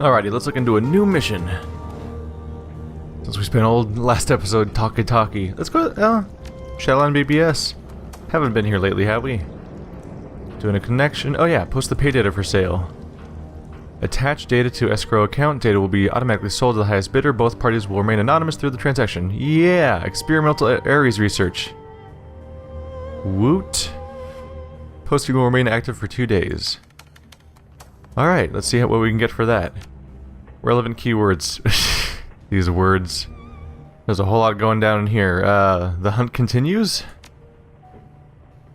Alrighty, let's look into a new mission. Since we spent all last episode talkie. Let's go, Shadowrun BBS. Haven't been here lately, have we? Doing a connection. Oh yeah, post the pay data for sale. Attach data to escrow account. Data will be automatically sold to the highest bidder. Both parties will remain anonymous through the transaction. Yeah, experimental Ares research. Woot. Posting will remain active for 2 days. Alright, let's see what we can get for that. Relevant keywords. These words. There's a whole lot going down in here. The hunt continues?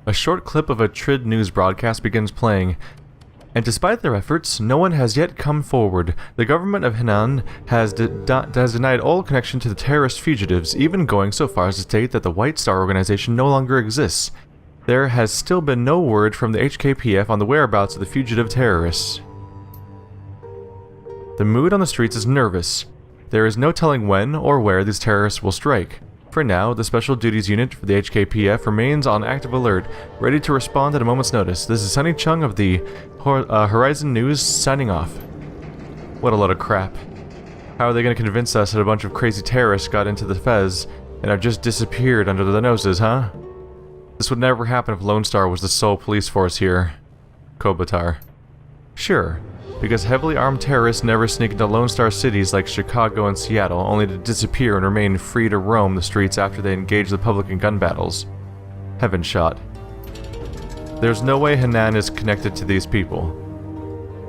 A short clip of a TRID news broadcast begins playing. And despite their efforts, no one has yet come forward. The government of Henan has denied all connection to the terrorist fugitives, even going so far as to state that the White Star organization no longer exists. There has still been no word from the HKPF on the whereabouts of the fugitive terrorists. The mood on the streets is nervous. There is no telling when or where these terrorists will strike. For now, the Special Duties Unit for the HKPF remains on active alert, ready to respond at a moment's notice. This is Sunny Chung of the Horizon News signing off. What a load of crap. How are they going to convince us that a bunch of crazy terrorists got into the Fez and have just disappeared under their noses, huh? This would never happen if Lone Star was the sole police force here. Kobatar. Sure. Because heavily armed terrorists never sneak into Lone Star cities like Chicago and Seattle, only to disappear and remain free to roam the streets after they engage the public in gun battles. Heaven shot. There's no way Henan is connected to these people.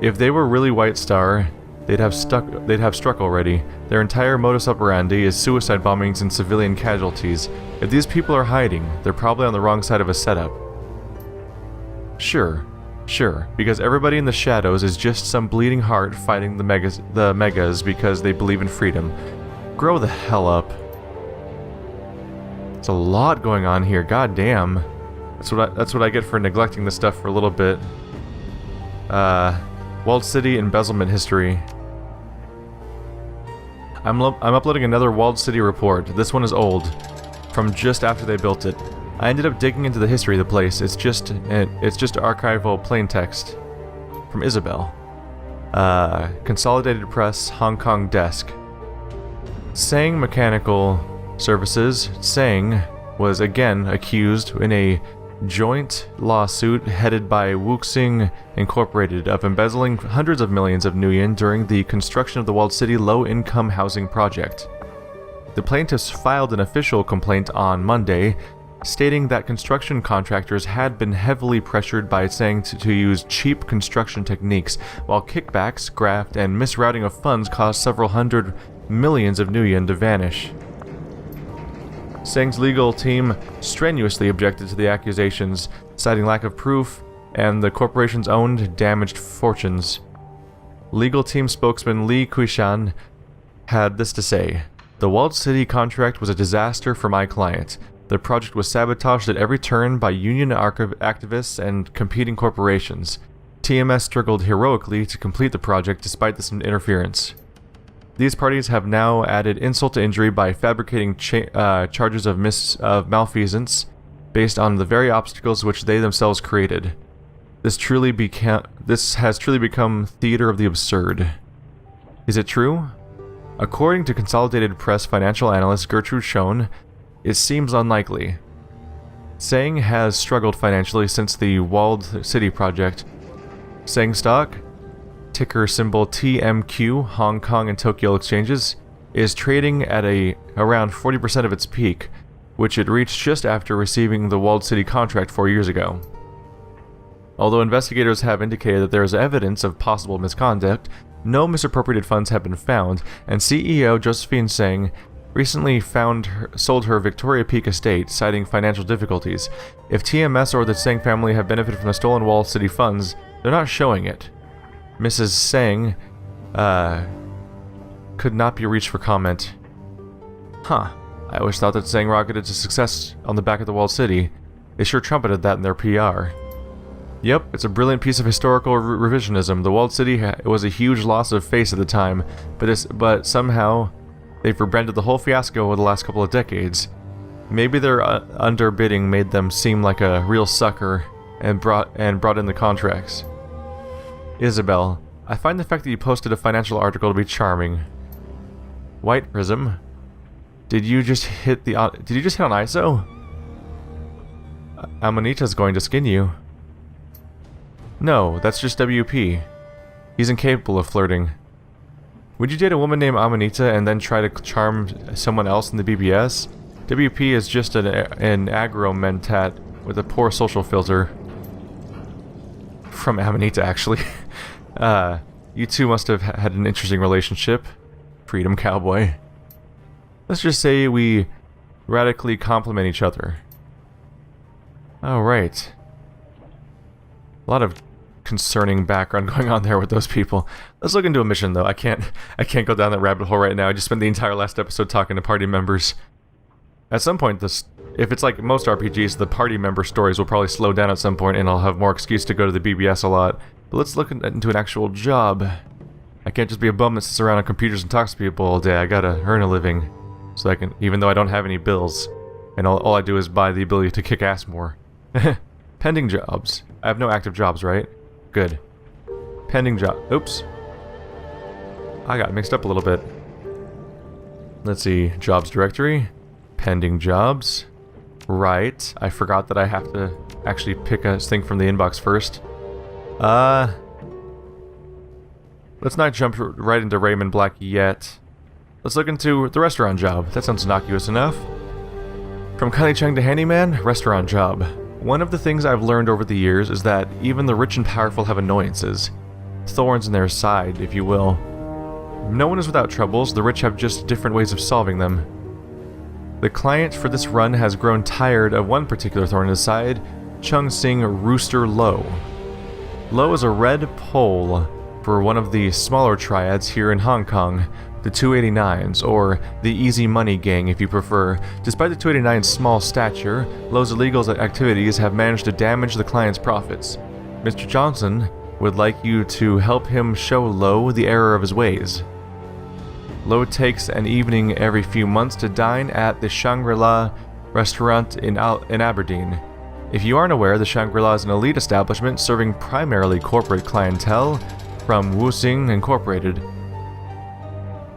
If they were really White Star, they'd have struck already. Their entire modus operandi is suicide bombings and civilian casualties. If these people are hiding, they're probably on the wrong side of a setup. Sure, because everybody in the shadows is just some bleeding heart fighting the megas because they believe in freedom. Grow the hell up. It's a lot going on here, god damn. That's what I get for neglecting this stuff for a little bit. Walled City embezzlement history. I'm uploading another Walled City report. This one is old, from just after they built it. I ended up digging into the history of the place. It's just archival plain text. From Isabel. Consolidated Press, Hong Kong desk. Sang Mechanical Services, Sang, was again accused in a joint lawsuit headed by Wuxing Incorporated of embezzling hundreds of millions of nuyen during the construction of the Walled City Low-Income Housing Project. The plaintiffs filed an official complaint on Monday, stating that construction contractors had been heavily pressured by Sang to use cheap construction techniques, while kickbacks, graft, and misrouting of funds caused several hundred millions of nuyen to vanish. Sang's legal team strenuously objected to the accusations, citing lack of proof and the corporation's own damaged fortunes. Legal team spokesman Li Kuishan had this to say: "The Walled City contract was a disaster for my client. The project was sabotaged at every turn by union activists and competing corporations. TMS struggled heroically to complete the project despite this interference. These parties have now added insult to injury by fabricating charges of malfeasance based on the very obstacles which they themselves created. This has truly become theater of the absurd." Is it true? According to Consolidated Press financial analyst Gertrude Schoen, it seems unlikely. Sang has struggled financially since the Walled City project. Sang stock, ticker symbol TMQ, Hong Kong and Tokyo exchanges, is trading at around 40% of its peak, which it reached just after receiving the Walled City contract 4 years ago. Although investigators have indicated that there is evidence of possible misconduct, no misappropriated funds have been found, and CEO Josephine Sang recently sold her Victoria Peak estate, citing financial difficulties. If TMS or the Sang family have benefited from the stolen Walled City funds, they're not showing it. Mrs. Sang could not be reached for comment. Huh. I always thought that Sang rocketed to success on the back of the Walled City. They sure trumpeted that in their PR. Yep, it's a brilliant piece of historical revisionism. The Walled City was a huge loss of face at the time, but somehow they've rebranded the whole fiasco over the last couple of decades. Maybe their underbidding made them seem like a real sucker and brought in the contracts. Isabel, I find the fact that you posted a financial article to be charming. White Prism. Did you just hit on ISO? Amanita's going to skin you. No, that's just WP. He's incapable of flirting. Would you date a woman named Amanita and then try to charm someone else in the BBS? WP is just an aggro mentat with a poor social filter. From Amanita, actually. You two must have had an interesting relationship. Freedom Cowboy. Let's just say we radically complement each other. Alright. A lot of concerning background going on there with those people. Let's look into a mission, though. I can't go down that rabbit hole right now. I just spent the entire last episode talking to party members. At some point, if it's like most RPGs, the party member stories will probably slow down at some point, and I'll have more excuse to go to the BBS a lot. But let's look into an actual job. I can't just be a bum that sits around on computers and talks to people all day. I gotta earn a living. So I can, even though I don't have any bills. And all I do is buy the ability to kick ass more. Pending jobs. I have no active jobs, right? Good. Pending job. Oops. I got mixed up a little bit. Let's see. Jobs directory. Pending jobs. Right. I forgot that I have to actually pick a thing from the inbox first. Let's not jump right into Raymond Black yet. Let's look into the restaurant job. That sounds innocuous enough. From Kylie Cheng to handyman, restaurant job. One of the things I've learned over the years is that even the rich and powerful have annoyances. Thorns in their side, if you will. No one is without troubles, the rich have just different ways of solving them. The client for this run has grown tired of one particular thorn in his side, Chung Sing Rooster Low. Low is a red pole for one of the smaller triads here in Hong Kong, the 289s, or the Easy Money Gang if you prefer. Despite the 289's small stature, Low's illegal activities have managed to damage the client's profits. Mr. Johnson would like you to help him show Low the error of his ways. Low takes an evening every few months to dine at the Shangri-La restaurant in Aberdeen. If you aren't aware, the Shangri-La is an elite establishment serving primarily corporate clientele from Wuxing Incorporated.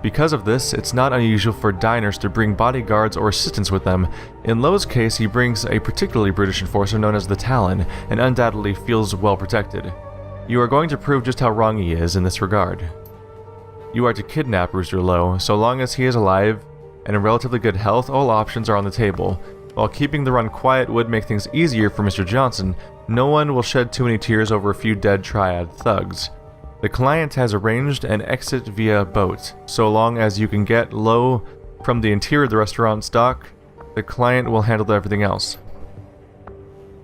Because of this, it's not unusual for diners to bring bodyguards or assistants with them. In Low's case, he brings a particularly British enforcer known as the Talon, and undoubtedly feels well protected. You are going to prove just how wrong he is in this regard. You are to kidnap Rooster Low. So long as he is alive and in relatively good health, all options are on the table. While keeping the run quiet would make things easier for Mr. Johnson, no one will shed too many tears over a few dead triad thugs. The client has arranged an exit via boat. So long as you can get Low from the interior of the restaurant stock, the client will handle everything else.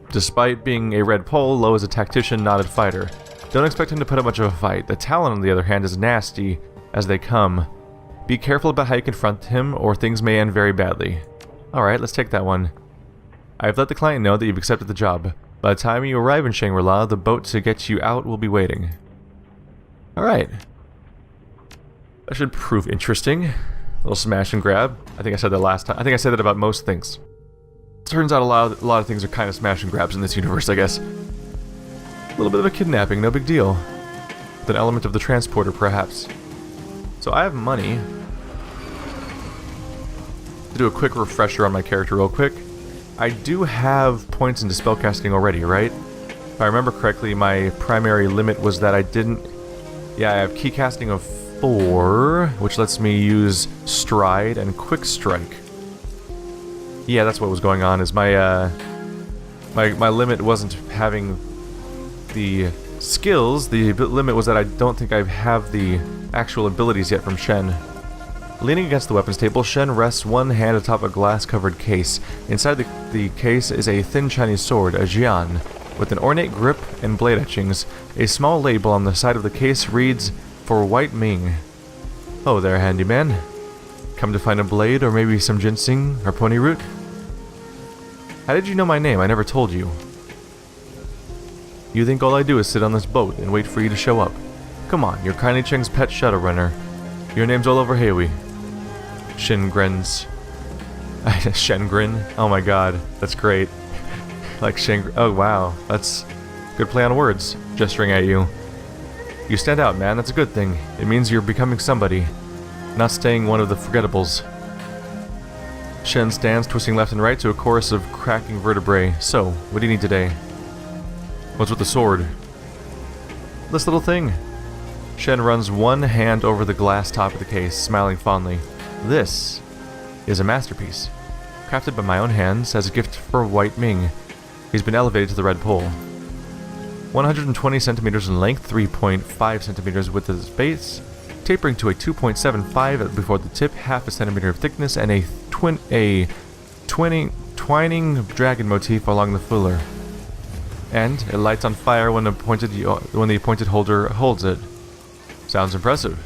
Despite being a red pole, Low is a tactician, not a fighter. Don't expect him to put up much of a fight. The Talon, on the other hand, is nasty as they come. Be careful about how you confront him, or things may end very badly. Alright, let's take that one. I have let the client know that you've accepted the job. By the time you arrive in Shangri-La, the boat to get you out will be waiting. Alright. That should prove interesting. A little smash and grab. I think I said that last time. I think I said that about most things. Turns out a lot of things are kind of smash and grabs in this universe, I guess. A little bit of a kidnapping, no big deal. With an element of the transporter, perhaps. So I have money. To do a quick refresher on my character real quick. I do have points into spellcasting already, right? If I remember correctly, my primary limit was that I didn't... Yeah, I have keycasting of 4, which lets me use Stride and Quick Strike. Yeah, that's what was going on, is my limit wasn't having the skills. The limit was that I don't think I have the actual abilities yet from Shen. Leaning against the weapons table, Shen rests one hand atop a glass-covered case. Inside the case is a thin Chinese sword, a jian, with an ornate grip and blade etchings. A small label on the side of the case reads, "For White Ming." Oh there, handyman. Come to find a blade, or maybe some ginseng or pony root? How did you know my name? I never told you. You think all I do is sit on this boat and wait for you to show up? Come on, you're Kylie Cheng's pet Shadowrunner. Your name's all over Heiwi. Shin grins. Shen grin? Oh my god, that's great. Like Shen. Oh wow, that's good play on words. Gesturing at you. You stand out, man. That's a good thing. It means you're becoming somebody, not staying one of the forgettables. Shen stands, twisting left and right to a chorus of cracking vertebrae. So, what do you need today? What's with the sword? This little thing. Shen runs one hand over the glass top of the case, smiling fondly. This is a masterpiece, crafted by my own hands as a gift for White Ming. He's been elevated to the red pole. 120 centimeters in length, 3.5 centimeters width at its base, tapering to a 2.75 before the tip, half a centimeter of thickness, and a twining dragon motif along the fuller. And it lights on fire when the appointed holder holds it. Sounds impressive.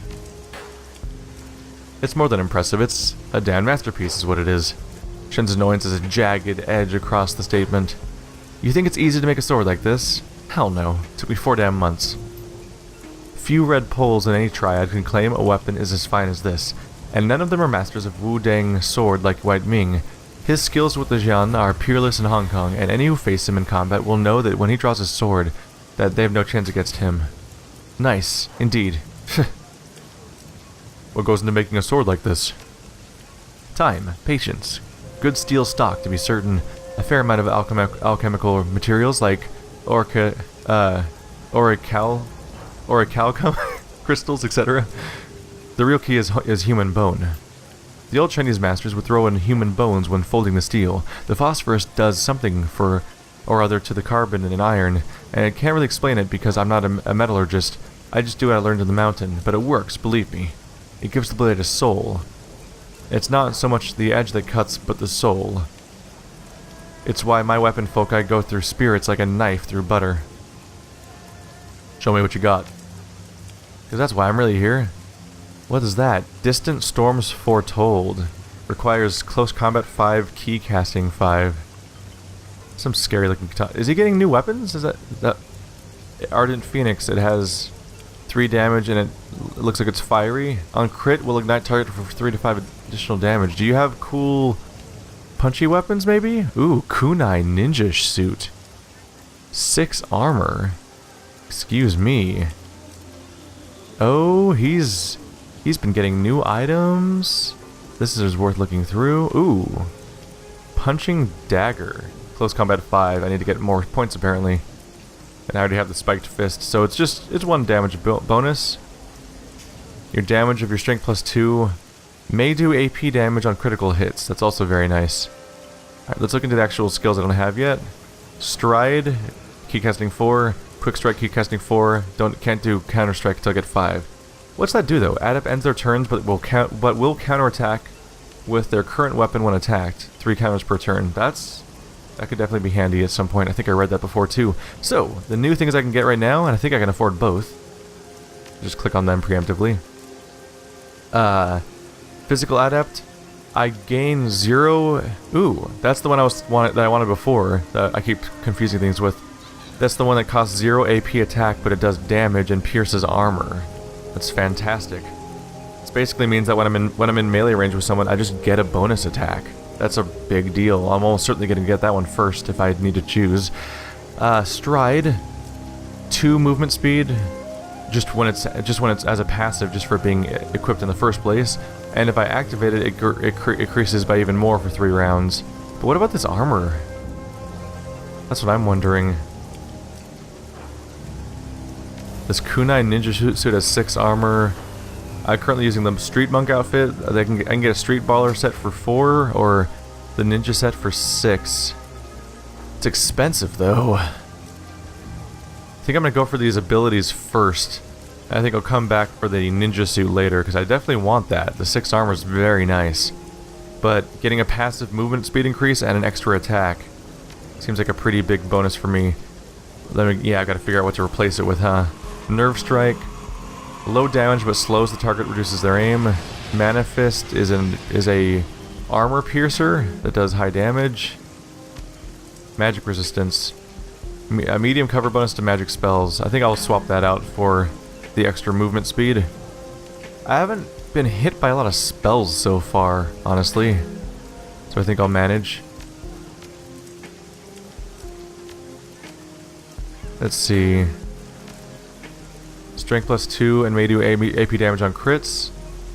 It's more than impressive, it's a damn masterpiece is what it is. Shen's annoyance is a jagged edge across the statement. You think it's easy to make a sword like this? Hell no. It took me 4 damn months. Few red poles in any triad can claim a weapon is as fine as this, and none of them are masters of Wu-Dang sword like White Ming. His skills with the Jian are peerless in Hong Kong, and any who face him in combat will know that when he draws his sword, that they have no chance against him. Nice, indeed. What goes into making a sword like this? Time, patience, good steel stock to be certain, a fair amount of alchemical materials like orichalcum, crystals, etc. The real key is human bone. The old Chinese masters would throw in human bones when folding the steel. The phosphorus does something or other to the carbon in iron, and I can't really explain it because I'm not a metallurgist. I just do what I learned in the mountain, but it works, believe me. It gives the blade a soul. It's not so much the edge that cuts, but the soul. It's why my weapon folk I go through spirits like a knife through butter. Show me what you got. Because that's why I'm really here. What is that? Distant storms foretold. Requires close combat 5, key casting 5. Some scary looking... Is he getting new weapons? Is that... Ardent Phoenix, it has 3 damage and it looks like it's fiery. On crit, will ignite target for 3 to 5 additional damage. Do you have cool punchy weapons maybe? Ooh, kunai ninja suit. 6 armor. Excuse me. Oh, he's been getting new items. This is worth looking through. Ooh. Punching dagger. Close combat 5. I need to get more points apparently. And I already have the spiked fist, so it's 1 damage bonus. Your damage of your strength plus 2 may do AP damage on critical hits. That's also very nice. Alright, let's look into the actual skills I don't have yet. Stride, key casting 4. Quick strike, key casting 4. Can't do counter strike until I get 5. What's that do though? Adept ends their turns, but will counterattack with their current weapon when attacked. 3 counters per turn. That could definitely be handy at some point. I think I read that before too. So, the new things I can get right now, and I think I can afford both. Just click on them preemptively. Physical Adept. I gain 0... Ooh, that's the one that I wanted before. That I keep confusing things with. That's the one that costs 0 AP attack, but it does damage and pierces armor. That's fantastic. This basically means that when I'm in melee range with someone, I just get a bonus attack. That's a big deal. I'm almost certainly going to get that one first if I need to choose. Stride, 2 movement speed, just when it's as a passive, just for being equipped in the first place. And if I activate it, it increases by even more for 3 rounds. But what about this armor? That's what I'm wondering. This kunai ninja suit has 6 armor. I'm currently using the street monk outfit. I can get a street baller set for 4 or the ninja set for 6. It's expensive though. I think I'm gonna go for these abilities first. I think I'll come back for the ninja suit later because I definitely want that. The 6 armor is very nice, but getting a passive movement speed increase and an extra attack seems like a pretty big bonus for me. Yeah, I gotta figure out what to replace it with, huh? Nerve strike. Low damage but slows the target, reduces their aim. Mana Fist is a armor piercer that does high damage. Magic resistance. A medium cover bonus to magic spells. I think I'll swap that out for the extra movement speed. I haven't been hit by a lot of spells so far, honestly. So I think I'll manage. Let's see. Strength plus 2 and may do AP damage on crits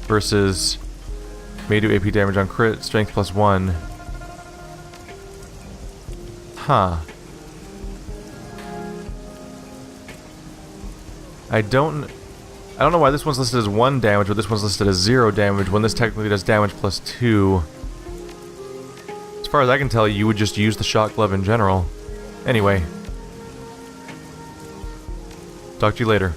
versus may do AP damage on crit, strength plus 1. Huh. I don't know why this one's listed as 1 damage, but this one's listed as 0 damage when this technically does damage plus 2. As far as I can tell, you would just use the shot glove in general. Anyway. Talk to you later.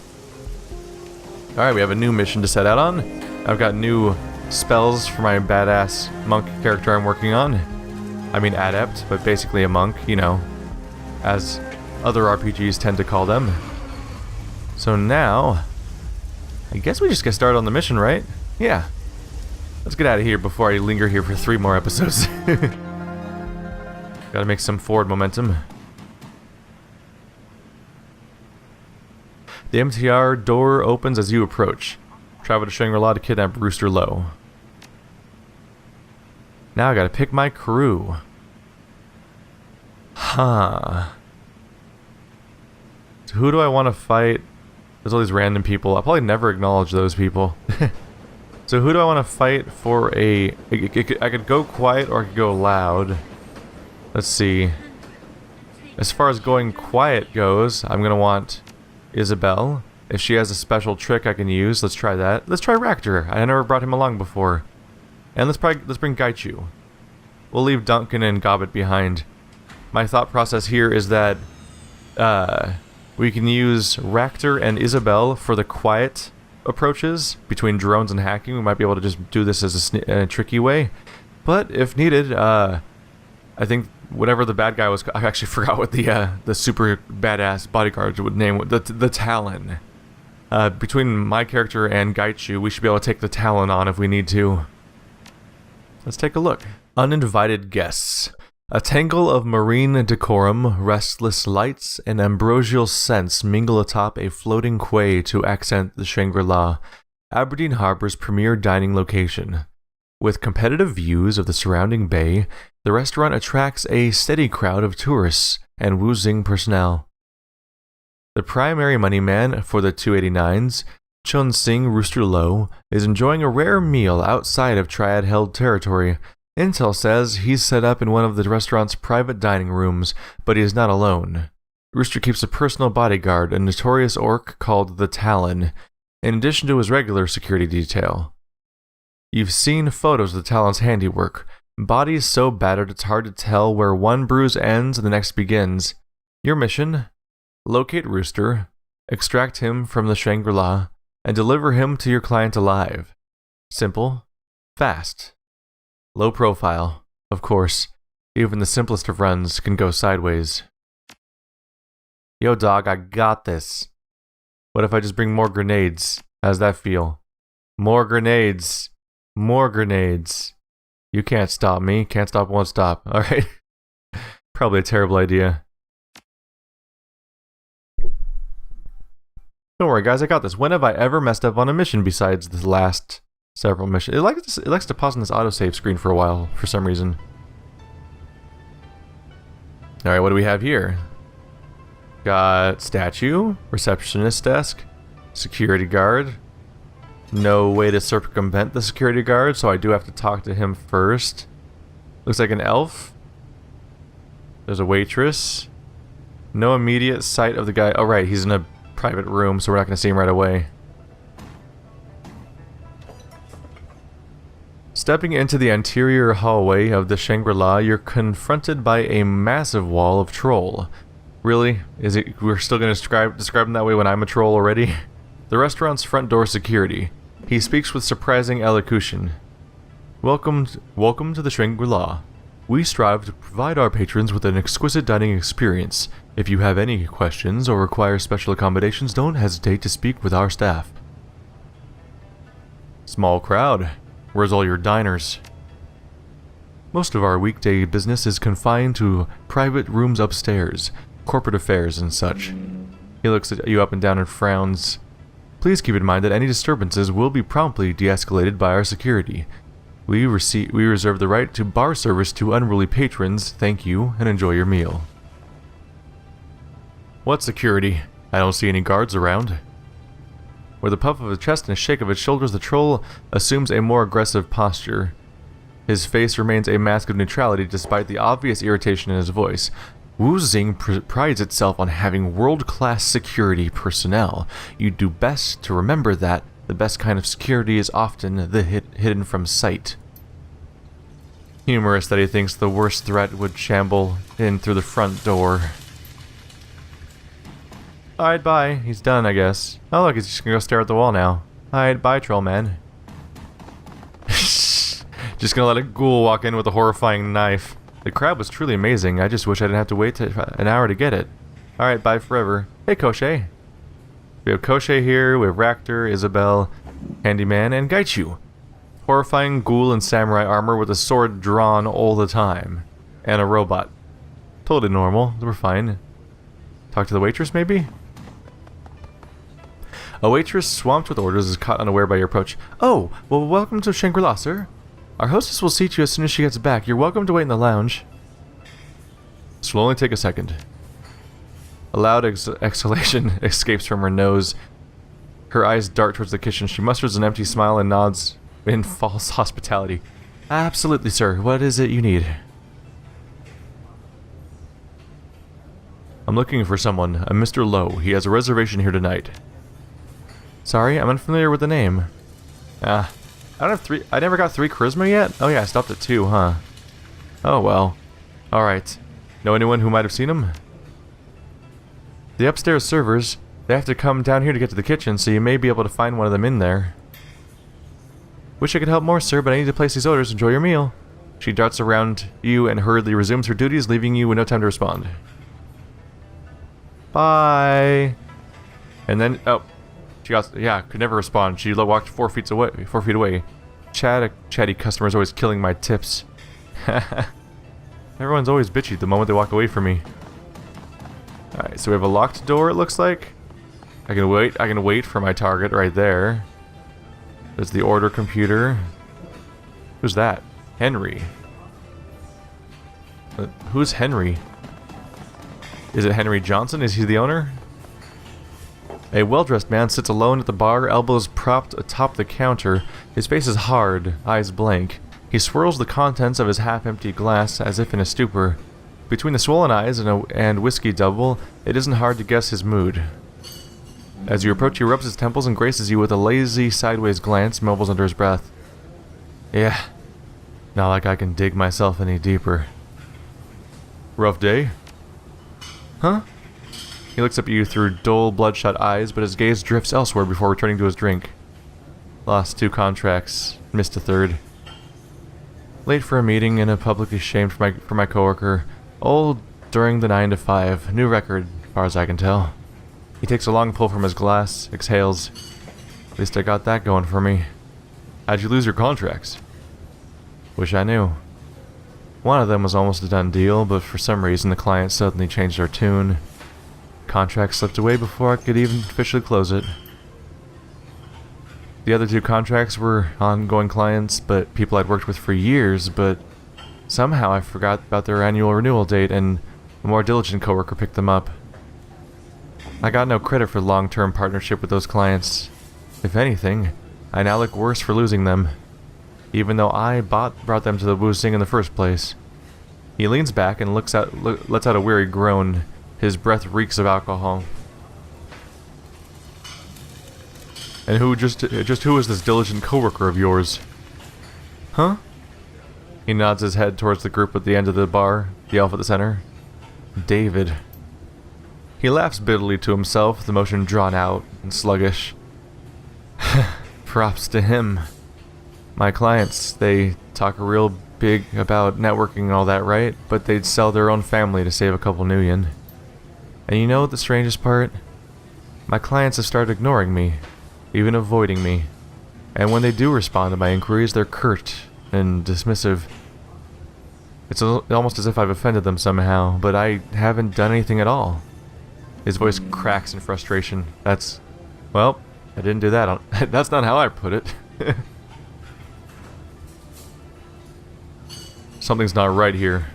Alright, we have a new mission to set out on. I've got new spells for my badass monk character I'm working on. I mean adept, but basically a monk, you know, as other RPGs tend to call them. So now, I guess we just get started on the mission, right? Yeah. Let's get out of here before I linger here for 3 more episodes. Gotta make some forward momentum. The MTR door opens as you approach. Travel to Shangri-La to kidnap Rooster Lowe. Now I gotta pick my crew. Huh. So who do I want to fight? There's all these random people. I'll probably never acknowledge those people. So who do I want to fight for a... I could go quiet or I could go loud. Let's see. As far as going quiet goes, I'm going to want Isabel. If she has a special trick I can use, let's try that. Let's try Ractor. I never brought him along before. And let's bring Gaichu. We'll leave Duncan and Gobbet behind. My thought process here is that we can use Ractor and Isabel for the quiet approaches between drones and hacking. We might be able to just do this as a tricky way. But if needed, I think whatever the bad guy was, I actually forgot what the super badass bodyguard would name the Talon. Between my character and Gaichu, we should be able to take the Talon on if we need to. Let's take a look. Uninvited guests. A tangle of marine decorum, restless lights, and ambrosial scents mingle atop a floating quay to accent the Shangri-La, Aberdeen Harbor's premier dining location. With competitive views of the surrounding bay, the restaurant attracts a steady crowd of tourists and woozing personnel. The primary moneyman for the 289s, Chun Sing Rooster Lowe, is enjoying a rare meal outside of Triad-held territory. Intel says he's set up in one of the restaurant's private dining rooms, but he is not alone. Rooster keeps a personal bodyguard, a notorious orc called the Talon, in addition to his regular security detail. You've seen photos of the Talon's handiwork. Bodies so battered it's hard to tell where one bruise ends and the next begins. Your mission? Locate Rooster, extract him from the Shangri-La, and deliver him to your client alive. Simple, fast. Low profile, of course. Even the simplest of runs can go sideways. Yo dog, I got this. What if I just bring more grenades? How's that feel? More grenades. More grenades. You can't stop me. Can't stop, won't stop. Alright. Probably a terrible idea. Don't worry guys, I got this. When have I ever messed up on a mission besides the last several missions? It likes to pause on this autosave screen for a while, for some reason. Alright, what do we have here? Got statue, receptionist desk, security guard. No way to circumvent the security guard, so I do have to talk to him first. Looks like an elf. There's a waitress. No immediate sight of the guy. Oh right, he's in a private room, so we're not going to see him right away. Stepping into the interior hallway of the Shangri-La, you're confronted by a massive wall of troll. Really? Is it? We're still going to describe him that way when I'm a troll already? The restaurant's front door security. He speaks with surprising elocution. Welcome to the Shangri-La. We strive to provide our patrons with an exquisite dining experience. If you have any questions or require special accommodations, don't hesitate to speak with our staff. Small crowd. Where's all your diners? Most of our weekday business is confined to private rooms upstairs, corporate affairs and such. He looks at you up and down and frowns. Please keep in mind that any disturbances will be promptly de-escalated by our security. We reserve the right to bar service to unruly patrons. Thank you, and enjoy your meal. What security? I don't see any guards around. With a puff of his chest and a shake of his shoulders, the troll assumes a more aggressive posture. His face remains a mask of neutrality despite the obvious irritation in his voice. Wuzing prides itself on having world-class security personnel. You do best to remember that the best kind of security is often the hidden from sight. Humorous that he thinks the worst threat would shamble in through the front door. Alright, bye. He's done, I guess. Oh look, he's just gonna go stare at the wall now. Alright, bye, troll man. Just gonna let a ghoul walk in with a horrifying knife. The crab was truly amazing. I just wish I didn't have to wait an hour to get it. Alright, bye forever. Hey, Koshei. We have Koshei here, we have Raktor, Isabel, Handyman, and Gaichu. Horrifying ghoul in samurai armor with a sword drawn all the time. And a robot. Totally normal. We're fine. Talk to the waitress, maybe? A waitress swamped with orders is caught unaware by your approach. Oh, well, welcome to Shangri-La, sir. Our hostess will seat you as soon as she gets back. You're welcome to wait in the lounge. This will only take a second. A loud exhalation escapes from her nose. Her eyes dart towards the kitchen. She musters an empty smile and nods in false hospitality. Absolutely, sir. What is it you need? I'm looking for someone. A Mr. Lowe. He has a reservation here tonight. Sorry, I'm unfamiliar with the name. I don't have 3. I never got 3 charisma yet? Oh yeah, I stopped at 2, huh? Oh well. Alright. Know anyone who might have seen him? The upstairs servers, they have to come down here to get to the kitchen, so you may be able to find one of them in there. Wish I could help more, sir, but I need to place these orders. Enjoy your meal. She darts around you and hurriedly resumes her duties, leaving you with no time to respond. Bye. And then, oh. She got, yeah, could never respond. She walked 4 feet away. Chatty customers always killing my tips. Everyone's always bitchy the moment they walk away from me. Alright, so we have a locked door, it looks like. I can wait for my target right there. There's the order computer. Who's that? Henry. Who's Henry? Is it Henry Johnson? Is he the owner? A well-dressed man sits alone at the bar, elbows propped atop the counter. His face is hard, eyes blank. He swirls the contents of his half-empty glass as if in a stupor. Between the swollen eyes and whiskey double, it isn't hard to guess his mood. As you approach, he rubs his temples and graces you with a lazy, sideways glance, mumbles under his breath. Yeah, not like I can dig myself any deeper. Rough day? Huh? He looks up at you through dull, bloodshot eyes, but his gaze drifts elsewhere before returning to his drink. Lost 2 contracts, missed a 3rd. Late for a meeting and publicly shamed for my coworker. Old during the 9 to 5. New record, as far as I can tell. He takes a long pull from his glass, exhales. At least I got that going for me. How'd you lose your contracts? Wish I knew. One of them was almost a done deal, but for some reason the client suddenly changed their tune. Contract slipped away before I could even officially close it. The other 2 contracts were ongoing clients, but people I'd worked with for years, but somehow I forgot about their annual renewal date and a more diligent coworker picked them up. I got no credit for long-term partnership with those clients. If anything, I now look worse for losing them, even though I brought them to the Wuzing in the first place. He leans back and lets out a weary groan. His breath reeks of alcohol. And who is this diligent coworker of yours? Huh? He nods his head towards the group at the end of the bar, the elf at the center. David. He laughs bitterly to himself, the motion drawn out and sluggish. Props to him. My clients, they talk real big about networking and all that, right? But they'd sell their own family to save a couple new yen. And you know the strangest part? My clients have started ignoring me, even avoiding me. And when they do respond to my inquiries, they're curt and dismissive. It's almost as if I've offended them somehow, but I haven't done anything at all. His voice cracks in frustration. Well, I didn't do that. That's not how I put it. Something's not right here.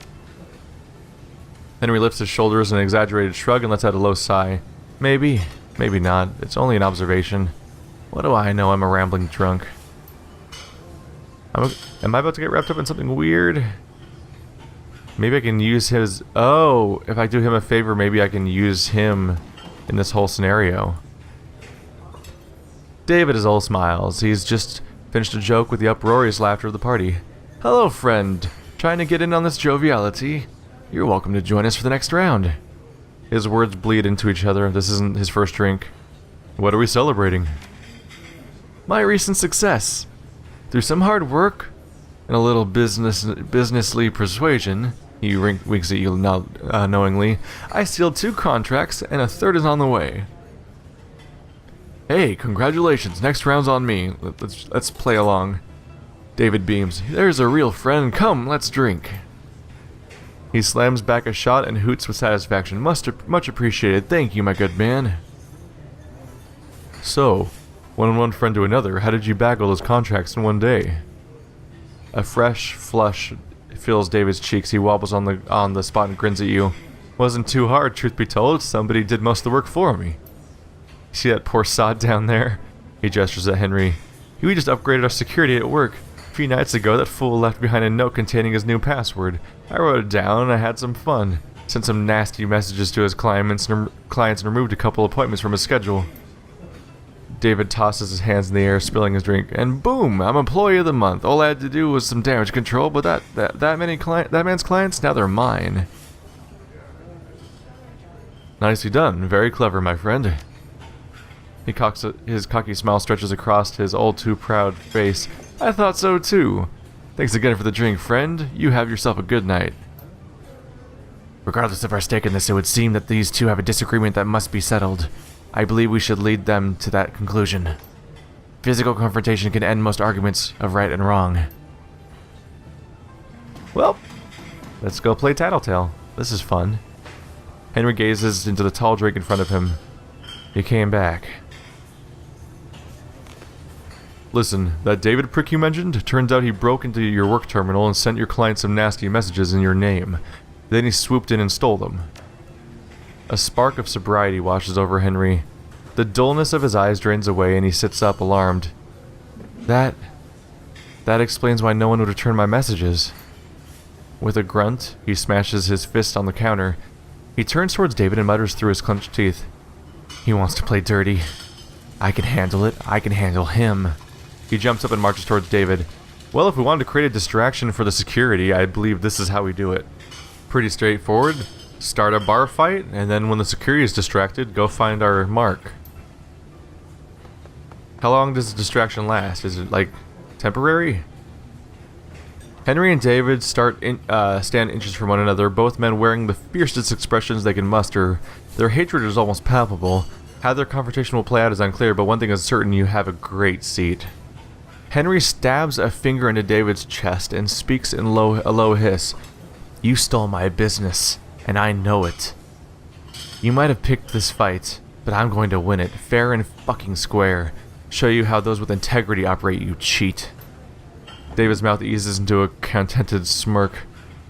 Henry lifts his shoulders in an exaggerated shrug and lets out a low sigh. Maybe, maybe not. It's only an observation. What do I know? I'm a rambling drunk. Am I about to get wrapped up in something weird? Maybe I can use his... Oh, if I do him a favor, maybe I can use him in this whole scenario. David is all smiles. He's just finished a joke with the uproarious laughter of the party. Hello, friend. Trying to get in on this joviality? You're welcome to join us for the next round. His words bleed into each other. This isn't his first drink. What are we celebrating? My recent success. Through some hard work and a little businessly persuasion, he winks at you knowingly, I sealed 2 contracts and a 3rd is on the way. Hey, congratulations. Next round's on me. Let's play along. David beams. There's a real friend. Come, let's drink. He slams back a shot and hoots with satisfaction. Much appreciated. Thank you, my good man. So, one friend to another, how did you bag all those contracts in one day? A fresh flush fills David's cheeks. He wobbles on the spot and grins at you. Wasn't too hard, truth be told. Somebody did most of the work for me. See that poor sod down there? He gestures at Henry. We just upgraded our security at work. A few nights ago, that fool left behind a note containing his new password. I wrote it down and I had some fun. Sent some nasty messages to his clients and removed a couple appointments from his schedule. David tosses his hands in the air, spilling his drink, and boom! I'm Employee of the Month. All I had to do was some damage control, but that man's clients, now they're mine. Nicely done. Very clever, my friend. His cocky smile stretches across his all too proud face. I thought so too. Thanks again for the drink, friend. You have yourself a good night. Regardless of our stake in this, it would seem that these two have a disagreement that must be settled. I believe we should lead them to that conclusion. Physical confrontation can end most arguments of right and wrong. Well, let's go play Tattletale. This is fun. Henry gazes into the tall drink in front of him. You came back. Listen, that David prick you mentioned, turns out he broke into your work terminal and sent your client some nasty messages in your name. Then he swooped in and stole them. A spark of sobriety washes over Henry. The dullness of his eyes drains away and he sits up, alarmed. That explains why no one would return my messages. With a grunt, he smashes his fist on the counter. He turns towards David and mutters through his clenched teeth. He wants to play dirty. I can handle it. I can handle him. He jumps up and marches towards David. Well, if we wanted to create a distraction for the security, I believe this is how we do it. Pretty straightforward. Start a bar fight, and then when the security is distracted, go find our mark. How long does the distraction last? Is it, like, temporary? Henry and David stand inches from one another, both men wearing the fiercest expressions they can muster. Their hatred is almost palpable. How their confrontation will play out is unclear, but one thing is certain, you have a great seat. Henry stabs a finger into David's chest and speaks in a low hiss. You stole my business, and I know it. You might have picked this fight, but I'm going to win it, fair and fucking square. Show you how those with integrity operate, you cheat. David's mouth eases into a contented smirk.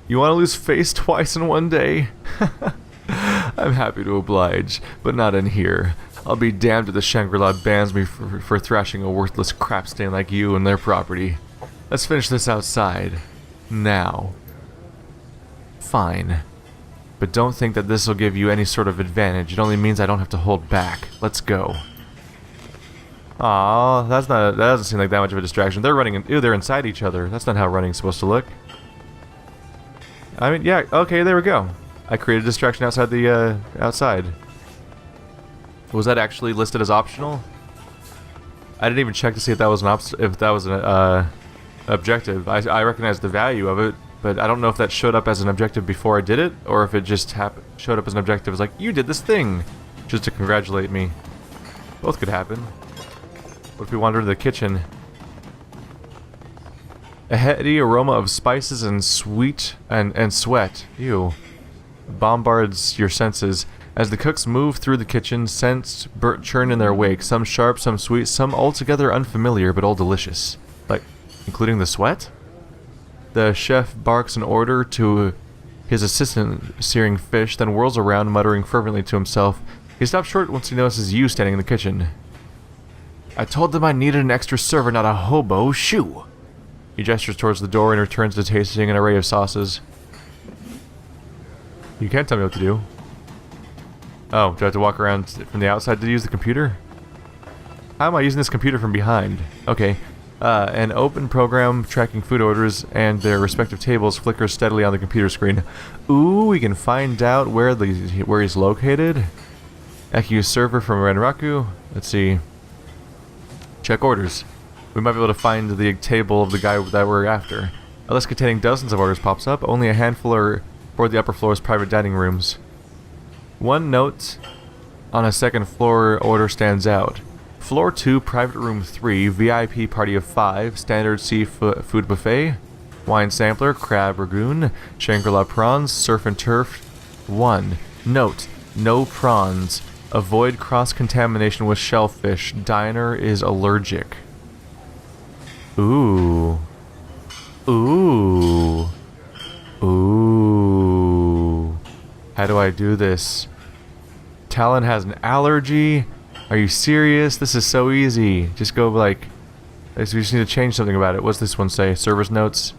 You want to lose face twice in one day? I'm happy to oblige, but not in here. I'll be damned if the Shangri-La bans me for thrashing a worthless crap stain like you and their property. Let's finish this outside. Now. Fine. But don't think that this will give you any sort of advantage. It only means I don't have to hold back. Let's go. Aw, that doesn't seem like that much of a distraction. They're running ew, they're inside each other. That's not how running's supposed to look. I mean, yeah, okay, there we go. I created a distraction outside the, outside. Was that actually listed as optional? I didn't even check to see if that was an objective. I recognized the value of it, but I don't know if that showed up as an objective before I did it, or if it just showed up as an objective as like, you did this thing, just to congratulate me. Both could happen. What if we wander into the kitchen? A heady aroma of spices and sweet and sweat, ew, bombards your senses. As the cooks move through the kitchen, scents churn in their wake, some sharp, some sweet, some altogether unfamiliar, but all delicious. Like, including the sweat? The chef barks an order to his assistant searing fish, then whirls around, muttering fervently to himself. He stops short once he notices you standing in the kitchen. I told them I needed an extra server, not a hobo. Shoo! He gestures towards the door and returns to tasting an array of sauces. You can't tell me what to do. Oh, do I have to walk around from the outside to use the computer? How am I using this computer from behind? Okay. An open program tracking food orders and their respective tables flickers steadily on the computer screen. Ooh, we can find out where he's located. Eki server from Renraku. Let's see. Check orders. We might be able to find the table of the guy that we're after. A list containing dozens of orders pops up. Only a handful are for the upper floor's private dining rooms. One note on a second floor order stands out. Floor 2, Private Room 3, VIP Party of 5, Standard Seafood Buffet, Wine Sampler, Crab Ragoon, Shangri-La Prawns, Surf and Turf 1. Note, no prawns. Avoid cross-contamination with shellfish. Diner is allergic. Ooh. Ooh. Ooh. How do I do this? Talon has an allergy? Are you serious? This is so easy. Just go like... We just need to change something about it. What's this one say? Server's notes.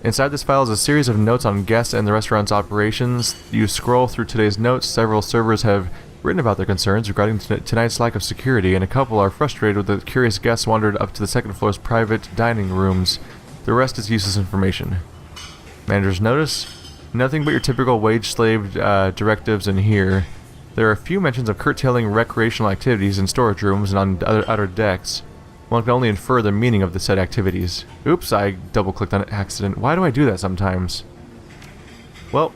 Inside this file is a series of notes on guests and the restaurant's operations. You scroll through today's notes. Several servers have written about their concerns regarding tonight's lack of security, and a couple are frustrated with the curious guests wandered up to the second floor's private dining rooms. The rest is useless information. Manager's notice. Nothing but your typical wage-slave directives in here. There are a few mentions of curtailing recreational activities in storage rooms and on outer decks. One can only infer the meaning of the said activities. Oops, I double-clicked on accident. Why do I do that sometimes? Well,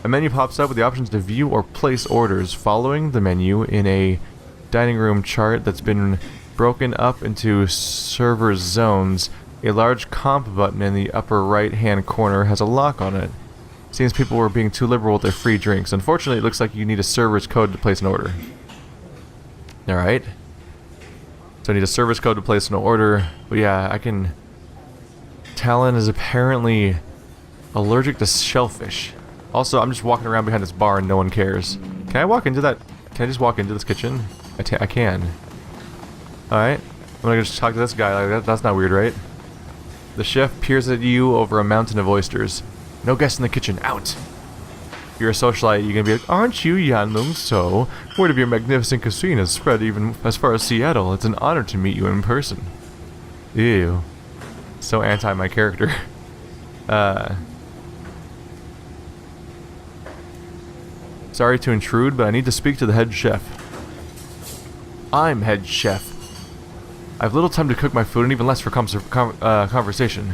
a menu pops up with the options to view or place orders. Following the menu in a dining room chart that's been broken up into server zones, a large comp button in the upper right-hand corner has a lock on it. Seems people were being too liberal with their free drinks. Unfortunately, it looks like you need a server's code to place an order. Alright. So I need a server's code to place an order. But yeah, I can... Talon is apparently allergic to shellfish. Also, I'm just walking around behind this bar and no one cares. Can I walk into that? Can I just walk into this kitchen? I can. Alright. I'm gonna just talk to this guy like that. That's not weird, right? The chef peers at you over a mountain of oysters. No guests in the kitchen. Out! If you're a socialite, you're gonna be like, aren't you Yanlung So? Word of your magnificent cuisine has spread even as far as Seattle. It's an honor to meet you in person. Ew. So anti my character. Sorry to intrude, but I need to speak to the head chef. I'm head chef. I have little time to cook my food and even less for conversation.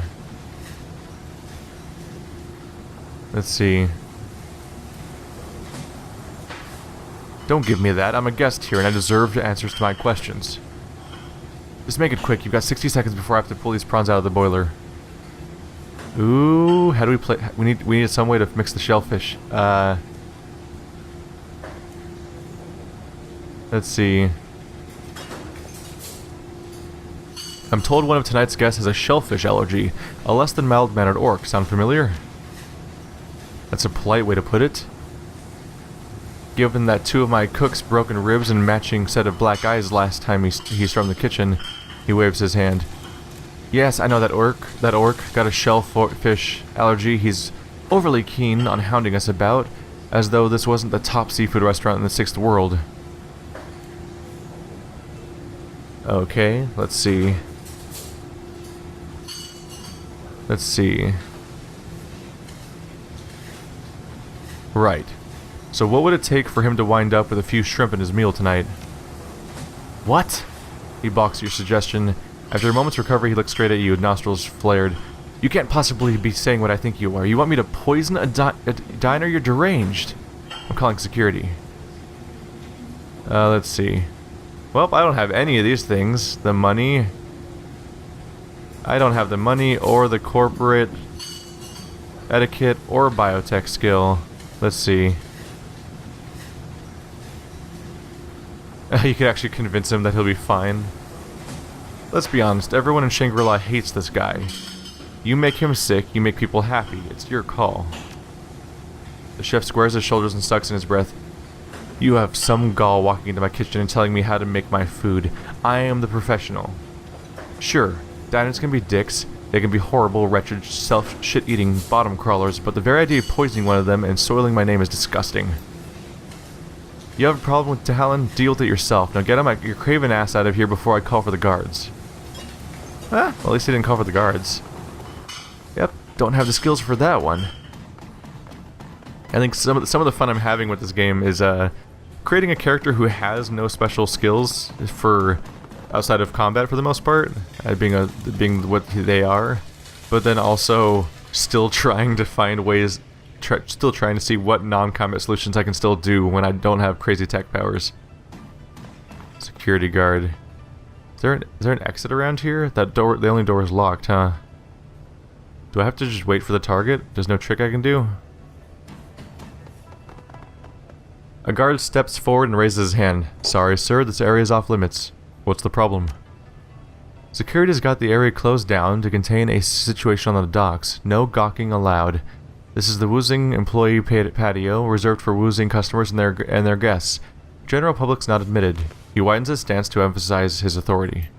Let's see. Don't give me that. I'm a guest here and I deserve answers to my questions. Just make it quick. You've got 60 seconds before I have to pull these prawns out of the boiler. Ooh, how do we play? We need some way to mix the shellfish. Let's see. I'm told one of tonight's guests has a shellfish allergy. A less than mild-mannered orc. Sound familiar? That's a polite way to put it. Given that two of my cooks broken ribs and matching set of black eyes last time he stormed the kitchen, he waves his hand. Yes, I know that orc. That orc got a shellfish allergy. He's overly keen on hounding us about, as though this wasn't the top seafood restaurant in the 6th world. Okay, let's see. Let's see. Right. So what would it take for him to wind up with a few shrimp in his meal tonight? What? He balks your suggestion. After a moment's recovery, he looks straight at you, nostrils flared. You can't possibly be saying what I think you are. You want me to poison a diner? You're deranged. I'm calling security. Let's see. Well, I don't have any of these things. The money. I don't have the money or the corporate etiquette or biotech skill. Let's see. You could actually convince him that he'll be fine. Let's be honest, everyone in Shangri-La hates this guy. You make him sick, you make people happy. It's your call. The chef squares his shoulders and sucks in his breath. You have some gall walking into my kitchen and telling me how to make my food. I am the professional. Sure, diners can be dicks. They can be horrible, wretched, shit-eating bottom crawlers, but the very idea of poisoning one of them and soiling my name is disgusting. You have a problem with Talon? Deal with it yourself. Now get your craven ass out of here before I call for the guards. Ah, well, at least he didn't call for the guards. Yep, don't have the skills for that one. I think some of the fun I'm having with this game is creating a character who has no special skills for outside of combat for the most part, being what they are, but then also still trying to find ways, still trying to see what non-combat solutions I can still do when I don't have crazy tech powers. Security guard. Is there an exit around here? That door, the only door is locked, huh? Do I have to just wait for the target? There's no trick I can do? A guard steps forward and raises his hand. Sorry, sir, this area is off limits. What's the problem? Security has got the area closed down to contain a situation on the docks. No gawking allowed. This is the Woozing employee patio, reserved for Woozing customers and their guests. General public's not admitted. He widens his stance to emphasize his authority.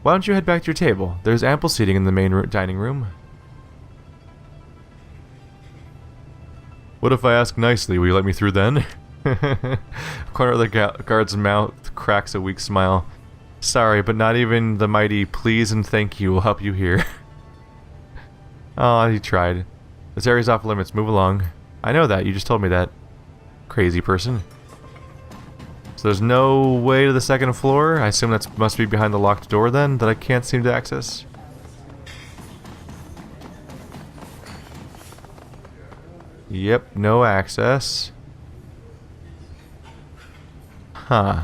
Why don't you head back to your table? There's ample seating in the main dining room. What if I ask nicely? Will you let me through then? Corner of the guard's mouth cracks a weak smile. Sorry, but not even the mighty please and thank you will help you here. Aw, he tried. This area's off limits. Move along. I know that. You just told me that. Crazy person. So there's no way to the second floor? I assume that must be behind the locked door then, that I can't seem to access? Yep, no access. Huh.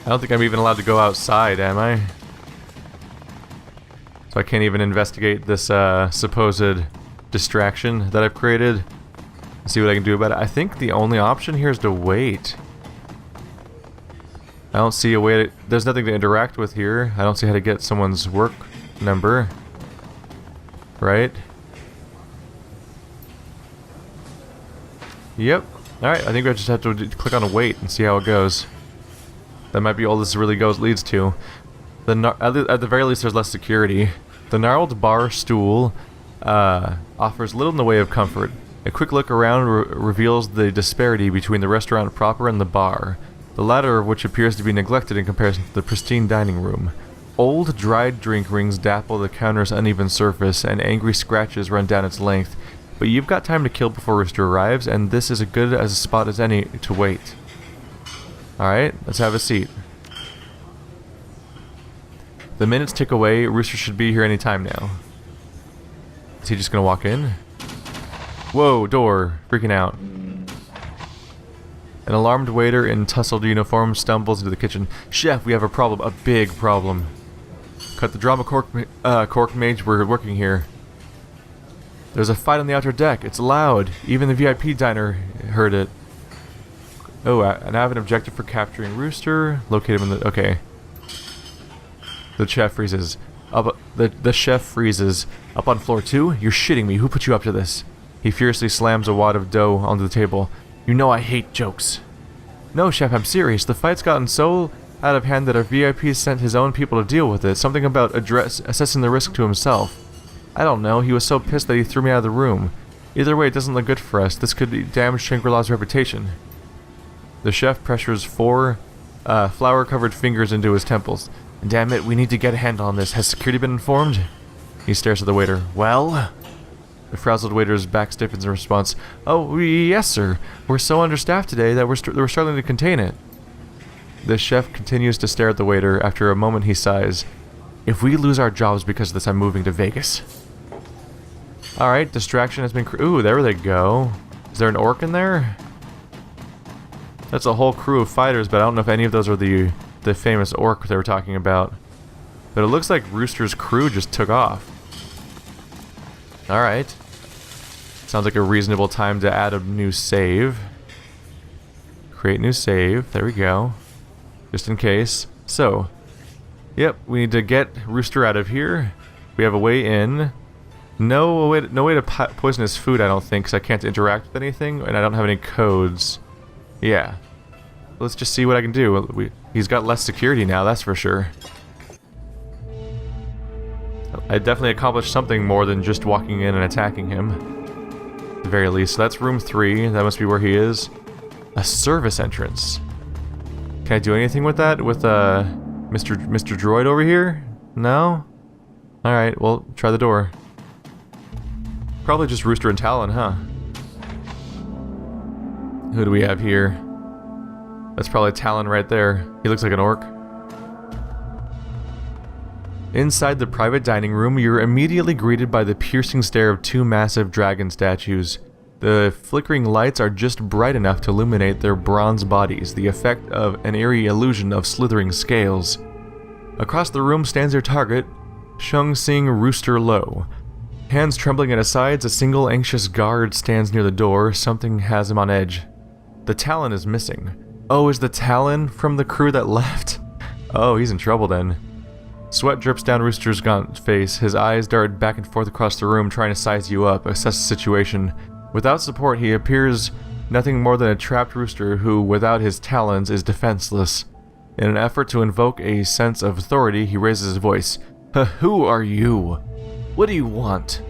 I don't think I'm even allowed to go outside, am I? So I can't even investigate this supposed distraction that I've created. See what I can do about it. I think the only option here is to wait. I don't see a way to... There's nothing to interact with here. I don't see how to get someone's work number. Right? Yep. Alright, I think I just have to click on wait and see how it goes. That might be all this really leads to. At the very least, there's less security. The gnarled bar stool offers little in the way of comfort. A quick look around reveals the disparity between the restaurant proper and the bar, the latter of which appears to be neglected in comparison to the pristine dining room. Old, dried drink rings dapple the counter's uneven surface, and angry scratches run down its length. But you've got time to kill before Rooster arrives, and this is as good a spot as any to wait. Alright, let's have a seat. The minutes tick away. Rooster should be here any time now. Is he just gonna walk in? Whoa, door. Freaking out. An alarmed waiter in tussled uniform stumbles into the kitchen. Chef, we have a problem. A big problem. Cut the drama cork mage, we're working here. There's a fight on the outer deck. It's loud. Even the VIP diner heard it. Oh, and I have an objective for capturing Rooster. Locate him in the... Okay. The chef freezes. The chef freezes. Up on floor 2? You're shitting me. Who put you up to this? He fiercely slams a wad of dough onto the table. You know I hate jokes. No, chef, I'm serious. The fight's gotten so out of hand that our VIP sent his own people to deal with it. Something about assessing the risk to himself. I don't know. He was so pissed that he threw me out of the room. Either way, it doesn't look good for us. This could damage Shangri-La's reputation. The chef pressures 4 flour-covered fingers into his temples. Damn it, we need to get a handle on this. Has security been informed? He stares at the waiter. Well? The frazzled waiter's back stiffens in response. Oh, yes, sir. We're so understaffed today that we're struggling to contain it. The chef continues to stare at the waiter. After a moment, he sighs. If we lose our jobs because of this, I'm moving to Vegas. Alright, distraction has been... Ooh, there they go. Is there an orc in there? That's a whole crew of fighters, but I don't know if any of those are the famous orc they were talking about. But it looks like Rooster's crew just took off. Alright. Sounds like a reasonable time to add a new save. Create new save. There we go. Just in case. So, yep, we need to get Rooster out of here. We have a way in. No way to poison his food, I don't think, because I can't interact with anything, and I don't have any codes. Yeah. Let's just see what I can do. He's got less security now, that's for sure. I definitely accomplished something more than just walking in and attacking him. At the very least. So that's room 3. That must be where he is. A service entrance. Can I do anything with that? With Mr. Droid over here? No? Alright, well, try the door. Probably just Rooster and Talon, huh? Who do we have here? That's probably Talon right there. He looks like an orc. Inside the private dining room, you're immediately greeted by the piercing stare of 2 massive dragon statues. The flickering lights are just bright enough to illuminate their bronze bodies, the effect of an eerie illusion of slithering scales. Across the room stands your target, Shung Sing Rooster Low. Hands trembling at his sides, a single anxious guard stands near the door. Something has him on edge. The Talon is missing. Oh, is the Talon from the crew that left? Oh, he's in trouble then. Sweat drips down Rooster's gaunt face. His eyes dart back and forth across the room, trying to size you up, assess the situation. Without support, he appears nothing more than a trapped rooster who, without his talons, is defenseless. In an effort to invoke a sense of authority, he raises his voice. Who are you? What do you want?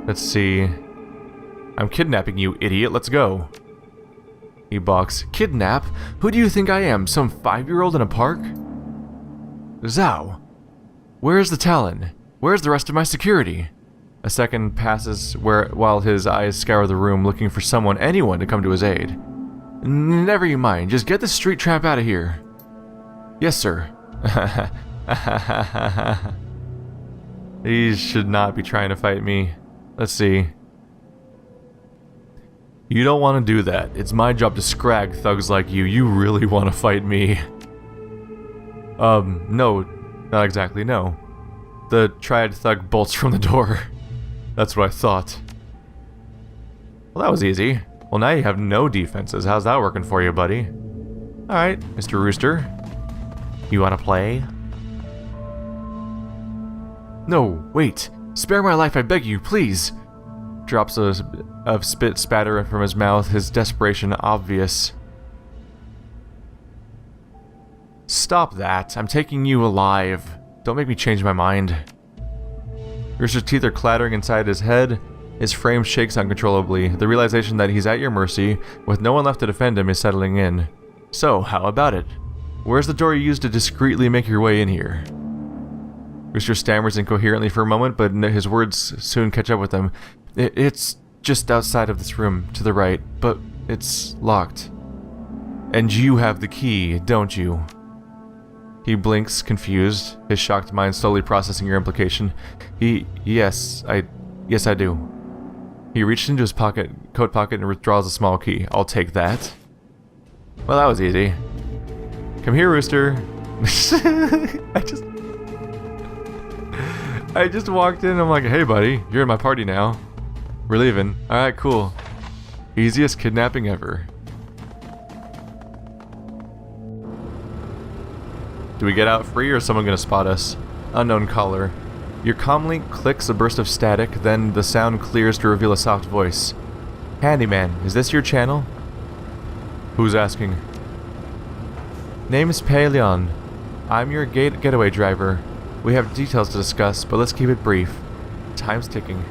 Let's see. I'm kidnapping you, idiot. Let's go. He balks. Kidnap? Who do you think I am? Some 5-year-old in a park? Zhao. Where is the Talon? Where's the rest of my security? A second passes while his eyes scour the room looking for anyone to come to his aid. Never you mind. Just get the street tramp out of here. Yes, sir. He should not be trying to fight me. Let's see. You don't want to do that. It's my job to scrag thugs like you. You really want to fight me? No. Not exactly, no. The triad thug bolts from the door. That's what I thought. Well, that was easy. Well, now you have no defenses. How's that working for you, buddy? Alright, Mr. Rooster. You want to play? No, wait. Spare my life, I beg you, please. Drops of spit spatter from his mouth, his desperation obvious. Stop that. I'm taking you alive. Don't make me change my mind. Rooster's teeth are clattering inside his head. His frame shakes uncontrollably. The realization that he's at your mercy, with no one left to defend him, is settling in. So, how about it? Where's the door you used to discreetly make your way in here? Rooster stammers incoherently for a moment, but his words soon catch up with him. It's just outside of this room, to the right, but it's locked. And you have the key, don't you? He blinks, confused, his shocked mind slowly processing your implication. Yes, I do. He reaches into his coat pocket and withdraws a small key. I'll take that. Well, that was easy. Come here, Rooster. I just walked in and I'm like, hey buddy, you're in my party now. We're leaving. Alright, cool. Easiest kidnapping ever. Do we get out free or is someone gonna spot us? Unknown caller. Your comlink clicks a burst of static, then the sound clears to reveal a soft voice. Handyman, is this your channel? Who's asking? Name is Paleon. I'm your getaway driver. We have details to discuss, but let's keep it brief. Time's ticking.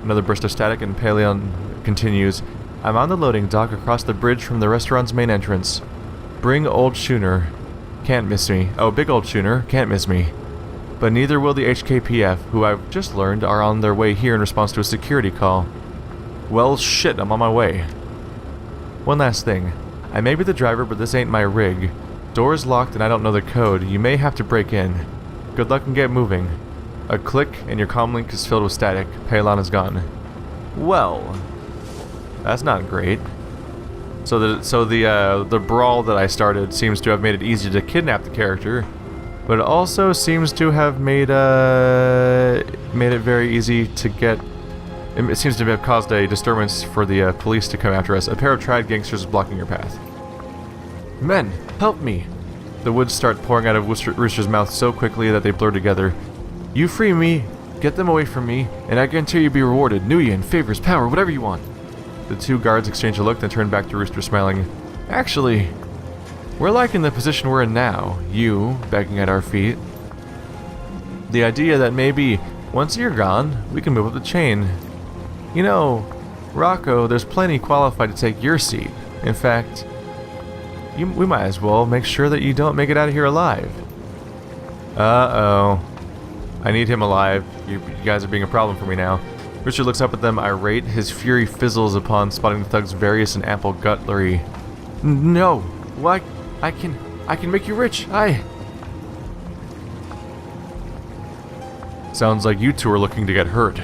Another burst of static and Paleon continues. I'm on the loading dock across the bridge from the restaurant's main entrance. Bring old Schooner. Can't miss me. Oh, big old Schooner. Can't miss me. But neither will the HKPF, who I've just learned are on their way here in response to a security call. Well, shit, I'm on my way. One last thing. I may be the driver, but this ain't my rig. Door's locked and I don't know the code. You may have to break in. Good luck and get moving. A click and your comlink is filled with static. Palon is gone. Well, that's not great. So the brawl that I started seems to have made it easier to kidnap the character, but it also seems to have made it very easy to get. It seems to have caused a disturbance for the police to come after us. A pair of triad gangsters is blocking your path. Men, help me! The words start pouring out of Rooster's mouth so quickly that they blur together. You free me, get them away from me, and I guarantee you'll be rewarded. Nuyen, favors, power, whatever you want. The two guards exchange a look, then turn back to Rooster, smiling. Actually, we're liking the position we're in now. You, begging at our feet. The idea that maybe, once you're gone, we can move up the chain. You know, Rocco, there's plenty qualified to take your seat. In fact, we might as well make sure that you don't make it out of here alive. Uh-oh. I need him alive. You guys are being a problem for me now. Richard looks up at them irate. His fury fizzles upon spotting the thug's various and ample cutlery. No! Why? I can make you rich! Sounds like you two are looking to get hurt.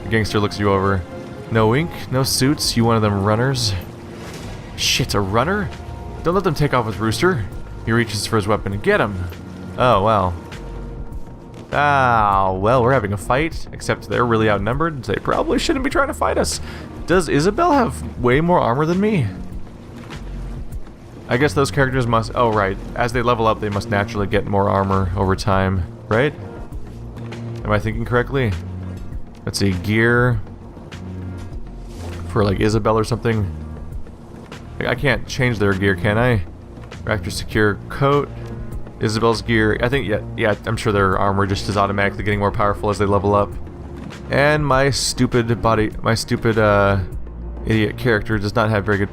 The gangster looks you over. No ink, no suits, you one of them runners? Shit, a runner? Don't let them take off with Rooster. He reaches for his weapon. Get him! Oh, well. Ah, well, we're having a fight, except they're really outnumbered. They probably shouldn't be trying to fight us. Does Isabel have way more armor than me? I guess those characters must... Oh, right. As they level up, they must naturally get more armor over time, right? Am I thinking correctly? Let's see, gear... For, like, Isabel or something. I can't change their gear, can I? Reactor secure coat. Isabel's gear, I think, yeah, I'm sure their armor just is automatically getting more powerful as they level up. And my stupid idiot character does not have very good...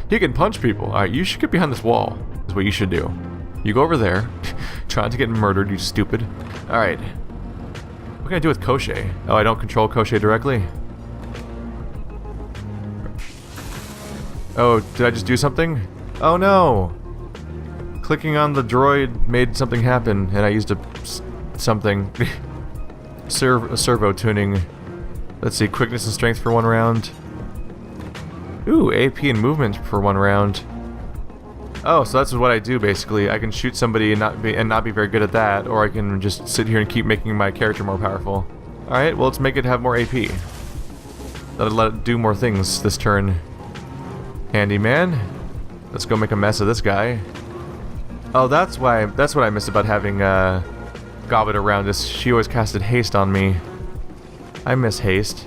He can punch people. Alright, you should get behind this wall, is what you should do. You go over there, trying to get murdered, you stupid. Alright. What can I do with Koshei? Oh, I don't control Koshei directly? Oh, did I just do something? Oh no! Clicking on the droid made something happen, and I used something. Servo tuning. Let's see, quickness and strength for 1 round. Ooh, AP and movement for 1 round. Oh, so that's what I do basically. I can shoot somebody and not be very good at that, or I can just sit here and keep making my character more powerful. Alright, well let's make it have more AP. That'll let it do more things this turn. Handyman. Let's go make a mess of this guy. Oh, that's what I missed about having Gobbet around, is she always casted haste on me. I miss haste.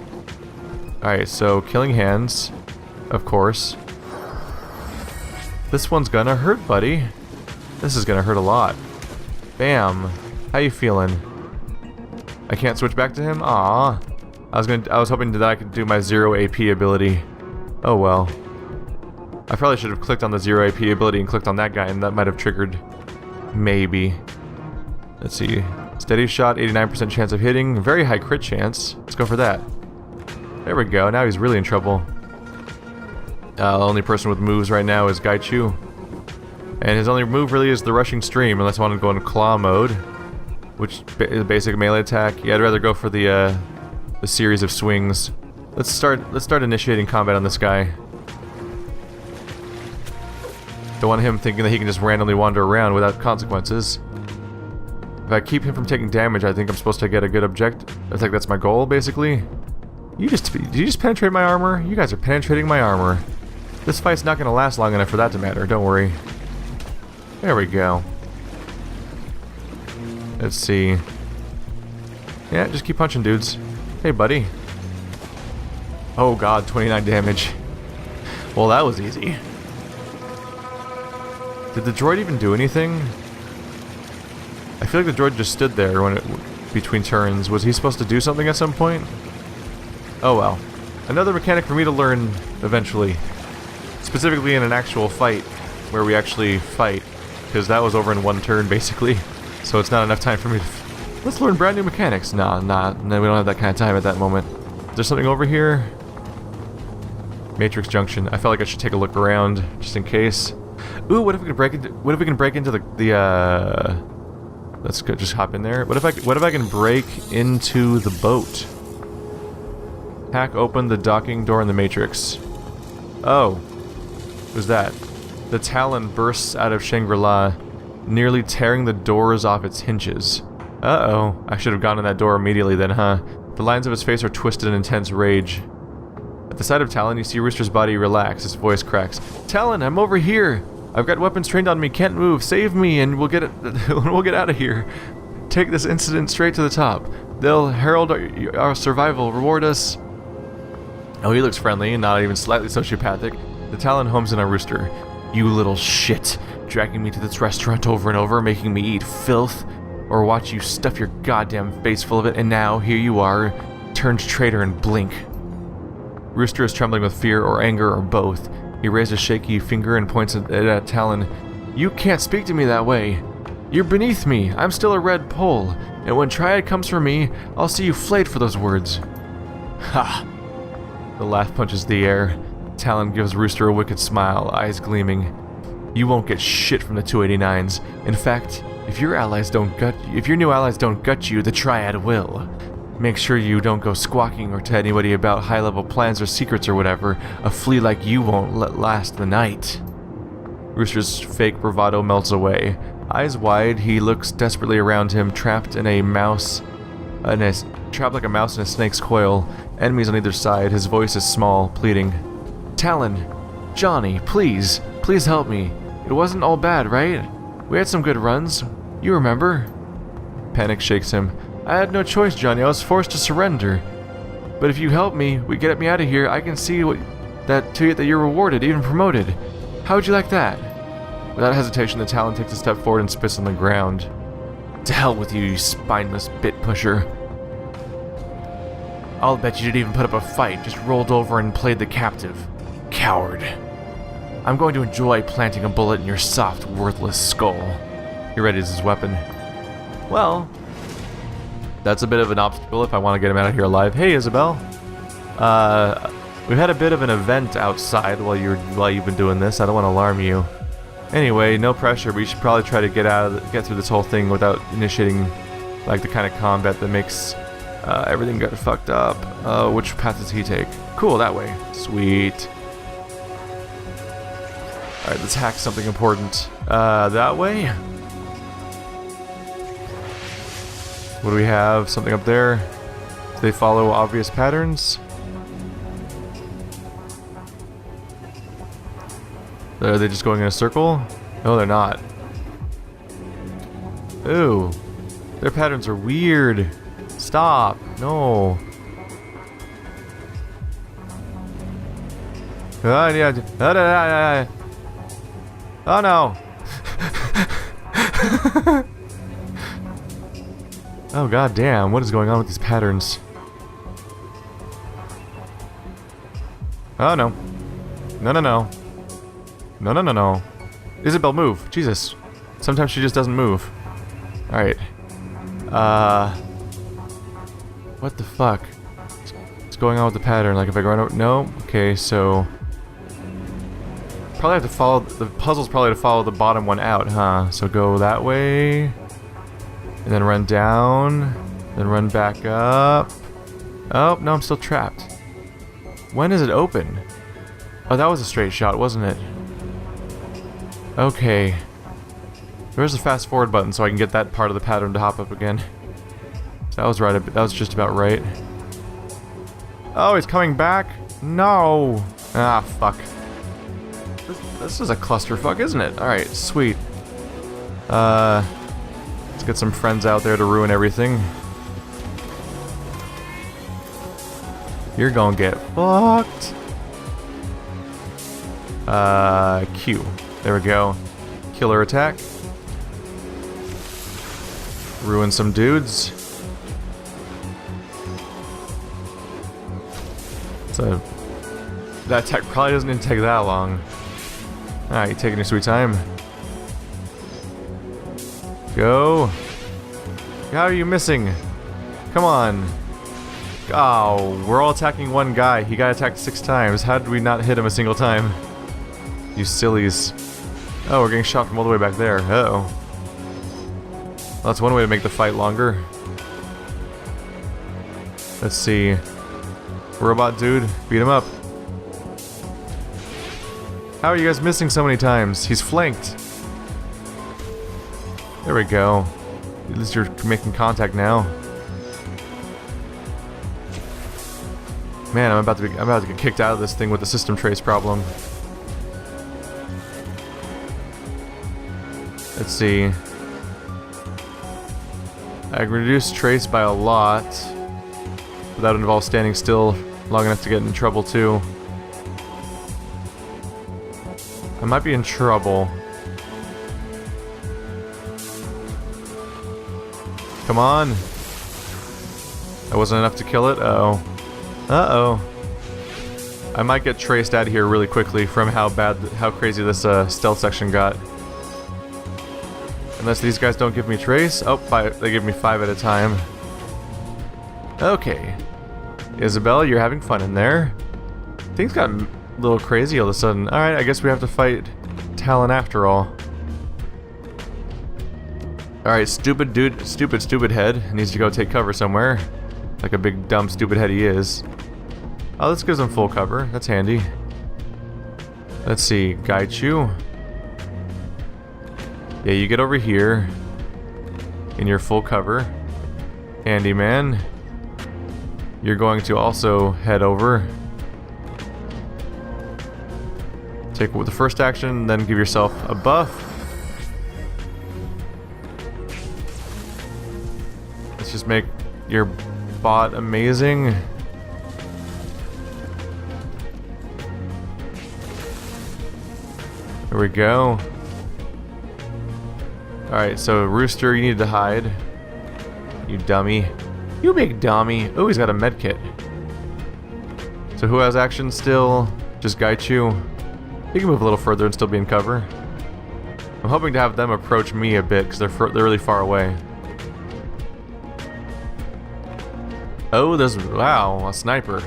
Alright, so killing hands, of course. This one's gonna hurt, buddy. This is gonna hurt a lot. Bam. How you feeling? I can't switch back to him? Aww. I was hoping that I could do my 0 AP ability. Oh well. I probably should have clicked on the 0 AP ability and clicked on that guy, and that might have triggered. Maybe. Let's see. Steady shot, 89% chance of hitting. Very high crit chance. Let's go for that. There we go. Now he's really in trouble. The only person with moves right now is Gaichu. And his only move really is the rushing stream, unless I want to go in claw mode, which is a basic melee attack. Yeah, I'd rather go for the series of swings. Let's start initiating combat on this guy. Don't want him thinking that he can just randomly wander around without consequences. If I keep him from taking damage, I think I'm supposed to get a good objective. I think that's my goal, basically. Did you just penetrate my armor? You guys are penetrating my armor. This fight's not going to last long enough for that to matter, don't worry. There we go. Let's see. Yeah, just keep punching dudes. Hey, buddy. Oh god, 29 damage. Well, that was easy. Did the droid even do anything? I feel like the droid just stood there between turns. Was he supposed to do something at some point? Oh well. Another mechanic for me to learn eventually. Specifically in an actual fight, where we actually fight. Because that was over in 1 turn, basically. So it's not enough time for me to... Let's learn brand new mechanics. No, we don't have that kind of time at that moment. Is there something over here? Matrix Junction. I felt like I should take a look around, just in case. Ooh, what if we can break into the let's go, just hop in there. What if I can break into the boat? Hack open the docking door in the Matrix. Oh. Who's that? The Talon bursts out of Shangri-La, nearly tearing the doors off its hinges. Uh-oh. I should have gone in that door immediately then, huh? The lines of his face are twisted in intense rage. At the sight of Talon, you see Rooster's body relax. His voice cracks. Talon, I'm over here! I've got weapons trained on me, can't move, save me, and we'll get out of here. take this incident straight to the top. They'll herald our survival, reward us. Oh, he looks friendly, not even slightly sociopathic. The Talon homes in on Rooster. You little shit, dragging me to this restaurant over and over, making me eat filth, or watch you stuff your goddamn face full of it, and now, here you are, turned traitor and blink. Rooster is trembling with fear or anger or both. He raises a shaky finger and points at Talon. You can't speak to me that way. You're beneath me. I'm still a red pole, and when Triad comes for me, I'll see you flayed for those words. Ha! The laugh punches the air. Talon gives Rooster a wicked smile, eyes gleaming. You won't get shit from the 289s. In fact, if your new allies don't gut you, the Triad will. Make sure you don't go squawking or to anybody about high-level plans or secrets or whatever. A flea like you won't last the night. Rooster's fake bravado melts away. Eyes wide, he looks desperately around him, trapped like a mouse in a snake's coil. Enemies on either side. His voice is small, pleading. Talon, Johnny, please help me. It wasn't all bad, right? We had some good runs. You remember? Panic shakes him. I had no choice, Johnny. I was forced to surrender. But if you help me, get me out of here, I can see that you're rewarded, even promoted. How would you like that? Without hesitation, the Talon takes a step forward and spits on the ground. To hell with you, you spineless bit pusher. I'll bet you didn't even put up a fight, just rolled over and played the captive. Coward. I'm going to enjoy planting a bullet in your soft, worthless skull. He readies his weapon. Well, that's a bit of an obstacle if I want to get him out of here alive. Hey, Isabel. We've had a bit of an event outside while you've been doing this. I don't want to alarm you. Anyway, no pressure, but you should probably try to get through this whole thing without initiating like the kind of combat that makes everything get fucked up. Which path does he take? Cool, that way. Sweet. Alright, let's hack something important. That way? What do we have? Something up there? Do they follow obvious patterns? Are they just going in a circle? No, they're not. Ooh. Their patterns are weird. Stop. No. Oh no. Oh god damn, what is going on with these patterns? Oh no. No no no. No no no no. Isabel, move. Jesus. Sometimes she just doesn't move. Alright. What the fuck? What's going on with the pattern? Like if I go right over... No? Okay, so... Probably have to follow... The puzzle's probably to follow the bottom one out, huh? So go that way... And then run down... Then run back up... Oh, no, I'm still trapped. When is it open? Oh, that was a straight shot, wasn't it? Okay. Where's the fast forward button so I can get that part of the pattern to hop up again? That was right. That was just about right. Oh, he's coming back? No! Ah, fuck. This is a clusterfuck, isn't it? Alright, sweet. Let's get some friends out there to ruin everything. You're gonna get fucked. Q. There we go. Killer attack. Ruin some dudes. So that attack probably doesn't even take that long. Alright, you're taking your sweet time. Go. How are you missing? Come on. Oh, we're all attacking one guy. He got attacked 6 times. How did we not hit him a single time? You sillies. Oh, we're getting shot from all the way back there. Uh-oh. Well, that's one way to make the fight longer. Let's see. Robot dude, beat him up. How are you guys missing so many times? He's flanked. There we go. At least you're making contact now. Man, I'm about to get kicked out of this thing with the system trace problem. Let's see. I can reduce trace by a lot. But that would involve standing still long enough to get in trouble too. I might be in trouble. Come on. That wasn't enough to kill it? Uh-oh. Uh-oh. I might get traced out of here really quickly from how crazy this stealth section got. Unless these guys don't give me trace. Oh, they give me 5 at a time. Okay. Isabel, you're having fun in there. Things got a little crazy all of a sudden. Alright, I guess we have to fight Talon after all. Alright, stupid head needs to go take cover somewhere. Like a big, dumb, stupid head he is. Oh, this gives him full cover. That's handy. Let's see, Gaichu. Yeah, you get over here in your full cover. Handyman. You're going to also head over. Take the first action, then give yourself a buff. Let's just make your bot amazing. There we go. Alright, so Rooster, you need to hide. You dummy. You big dummy. Oh, he's got a med kit. So who has action still? Just Gaichu. He can move a little further and still be in cover. I'm hoping to have them approach me a bit because they're really far away. Oh, there's... wow, a sniper.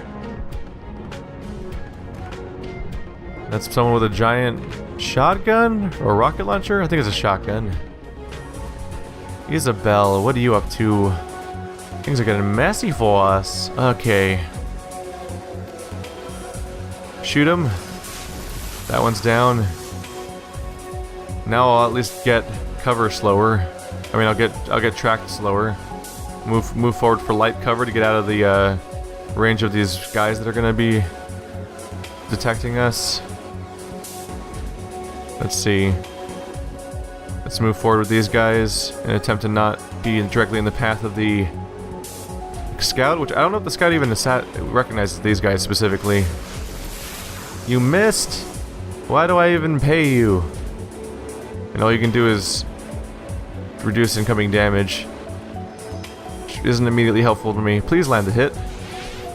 That's someone with a giant shotgun? Or rocket launcher? I think it's a shotgun. Isabel, what are you up to? Things are getting messy for us. Okay. Shoot him. That one's down. Now I'll at least get cover slower. I mean, I'll get tracked slower. Move forward for light cover to get out of the range of these guys that are gonna be detecting us. Let's see. Let's move forward with these guys and attempt to not be directly in the path of the scout, which I don't know if the scout even recognizes these guys specifically. You missed! Why do I even pay you? And all you can do is reduce incoming damage, which isn't immediately helpful to me. Please land a hit.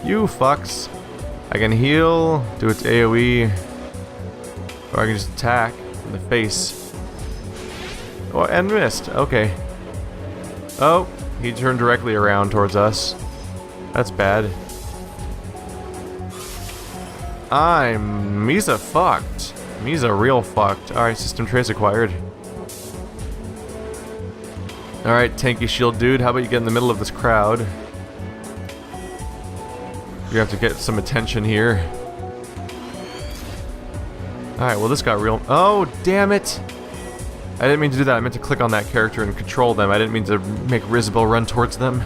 You fucks. I can heal, do its AoE, or I can just attack in the face. Oh, and missed. Okay. Oh, he turned directly around towards us. That's bad. Misa fucked. Misa real fucked. Alright, system trace acquired. Alright, tanky shield dude, how about you get in the middle of this crowd? You have to get some attention here. Alright, well this got real... oh, damn it! I didn't mean to do that, I meant to click on that character and control them. I didn't mean to make Risabel run towards them.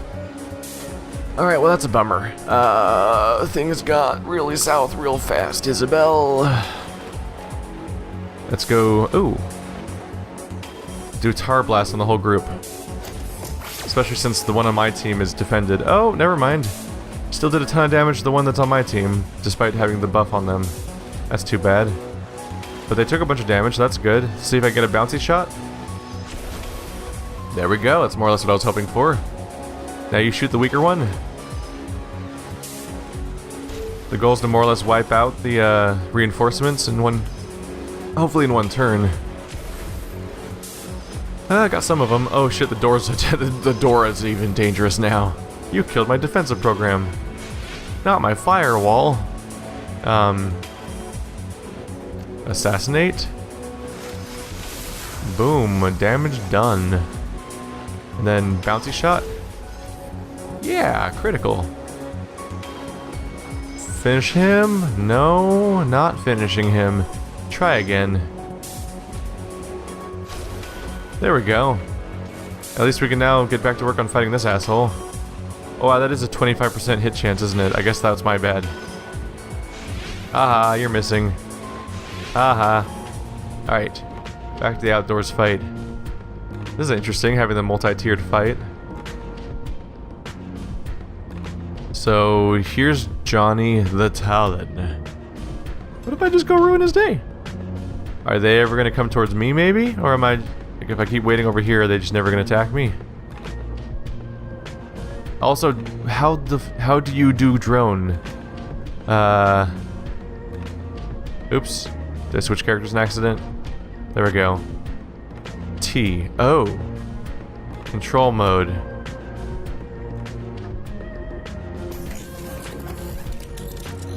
Alright, well that's a bummer. Things got really south real fast, Isabel. Let's go... ooh. Do Tar Blast on the whole group. Especially since the one on my team is defended. Oh, never mind. Still did a ton of damage to the one that's on my team, despite having the buff on them. That's too bad. But they took a bunch of damage, so that's good. See if I can get a bouncy shot. There we go, that's more or less what I was hoping for. Now you shoot the weaker one. The goal is to more or less wipe out the reinforcements in one... hopefully in one turn. I got some of them. Oh shit, the door is even dangerous now. You killed my defensive program. Not my firewall. Assassinate. Boom, damage done. And then bouncy shot. Yeah, critical. Finish him? No, not finishing him. Try again. There we go. At least we can now get back to work on fighting this asshole. Oh wow, that is a 25% hit chance, isn't it? I guess that's my bad. Aha, you're missing. Aha. Alright. Back to the outdoors fight. This is interesting, having the multi-tiered fight. So here's Johnny the Talon. What if I just go ruin his day? Are they ever gonna come towards me maybe? Or am I, like, if I keep waiting over here, are they just never gonna attack me? Also, how do you do drone? Oops. Did I switch characters in accident? There we go. T. Oh. Control mode.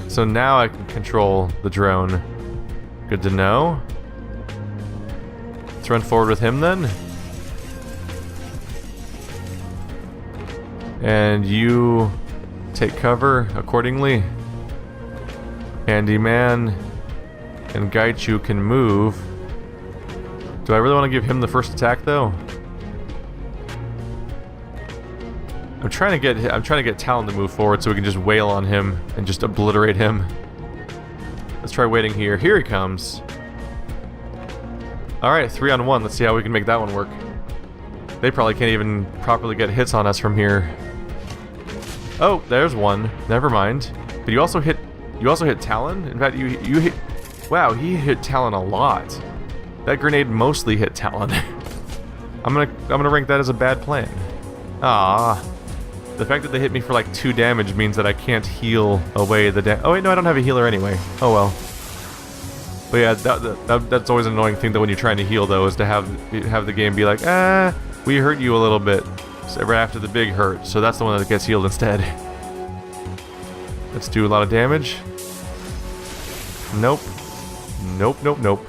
So now I can control the drone. Good to know. Let's run forward with him then. And you take cover accordingly. Handyman and Gaichu can move. Do I really want to give him the first attack though? I'm trying to get Talon to move forward so we can just wail on him and just obliterate him. Let's try waiting here. Here he comes. Alright, 3-on-1. Let's see how we can make that one work. They probably can't even properly get hits on us from here. Oh, there's one. Never mind. But you also hit Talon? In fact, you hit... Wow, he hit Talon a lot. That grenade mostly hit Talon. I'm gonna rank that as a bad plan. Ah. The fact that they hit me for like 2 damage means that I can't heal away the damage. Oh wait, no, I don't have a healer anyway. Oh well. But yeah, that's always an annoying thing that when you're trying to heal though, is to have the game be like, ah, we hurt you a little bit right after the big hurt, so that's the one that gets healed instead. Let's do a lot of damage. Nope. Nope, nope, nope.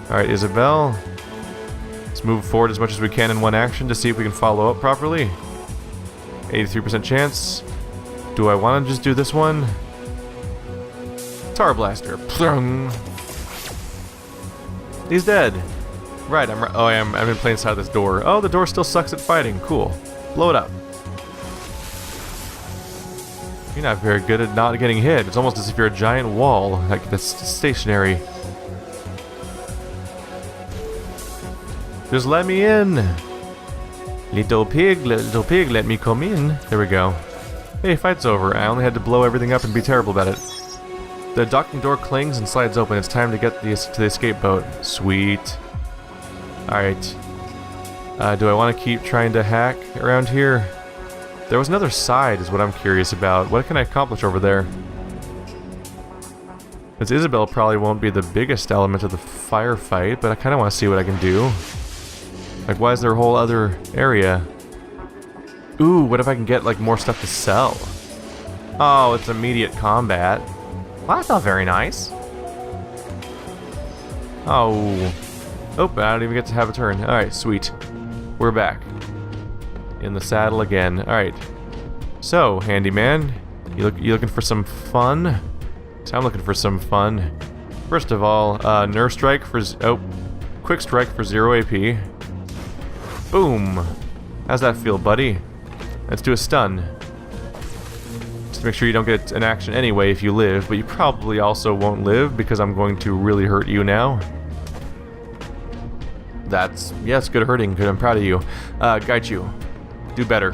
Alright, Isabel. Let's move forward as much as we can in one action to see if we can follow up properly. 83% chance. Do I want to just do this one? Tar Blaster. Plung. He's dead. Right, I've been playing inside this door. Oh, the door still sucks at fighting. Cool. Blow it up. You're not very good at not getting hit. It's almost as if you're a giant wall, like that's stationary. Just let me in. Little pig, let me come in. There we go. Hey, fight's over. I only had to blow everything up and be terrible about it. The docking door clings and slides open. It's time to get to the escape boat. Sweet. Alright. Do I want to keep trying to hack around here? There was another side is what I'm curious about. What can I accomplish over there? Because Isabel probably won't be the biggest element of the firefight, but I kind of want to see what I can do. Like, why is there a whole other area? Ooh, what if I can get, like, more stuff to sell? Oh, it's immediate combat. Well, that's not very nice. Oh. Oh, I don't even get to have a turn. Alright, sweet. We're back. In the saddle again. Alright. So, handyman, you looking for some fun? So I'm looking for some fun. First of all, nerve strike for quick strike for 0 AP. Boom. How's that feel, buddy? Let's do a stun. Just make sure you don't get an action anyway if you live, but you probably also won't live because I'm going to really hurt you now. That's good hurting. Good, I'm proud of you. Gaichu. Do better.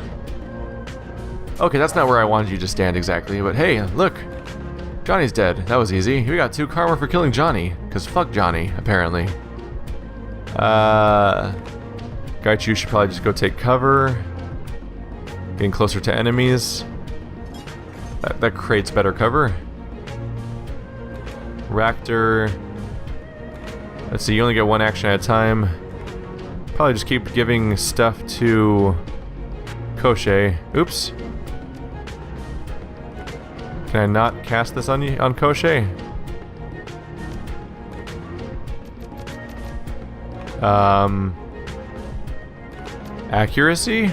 Okay, that's not where I wanted you to stand exactly, but hey, look. Johnny's dead. That was easy. We got 2 karma for killing Johnny, because fuck Johnny, apparently. Gaichu should probably just go take cover. Getting closer to enemies. That creates better cover. Raptor. Let's see, you only get 1 action at a time. Probably just keep giving stuff to Koshei. Oops. Can I not cast this on Koshei? Accuracy?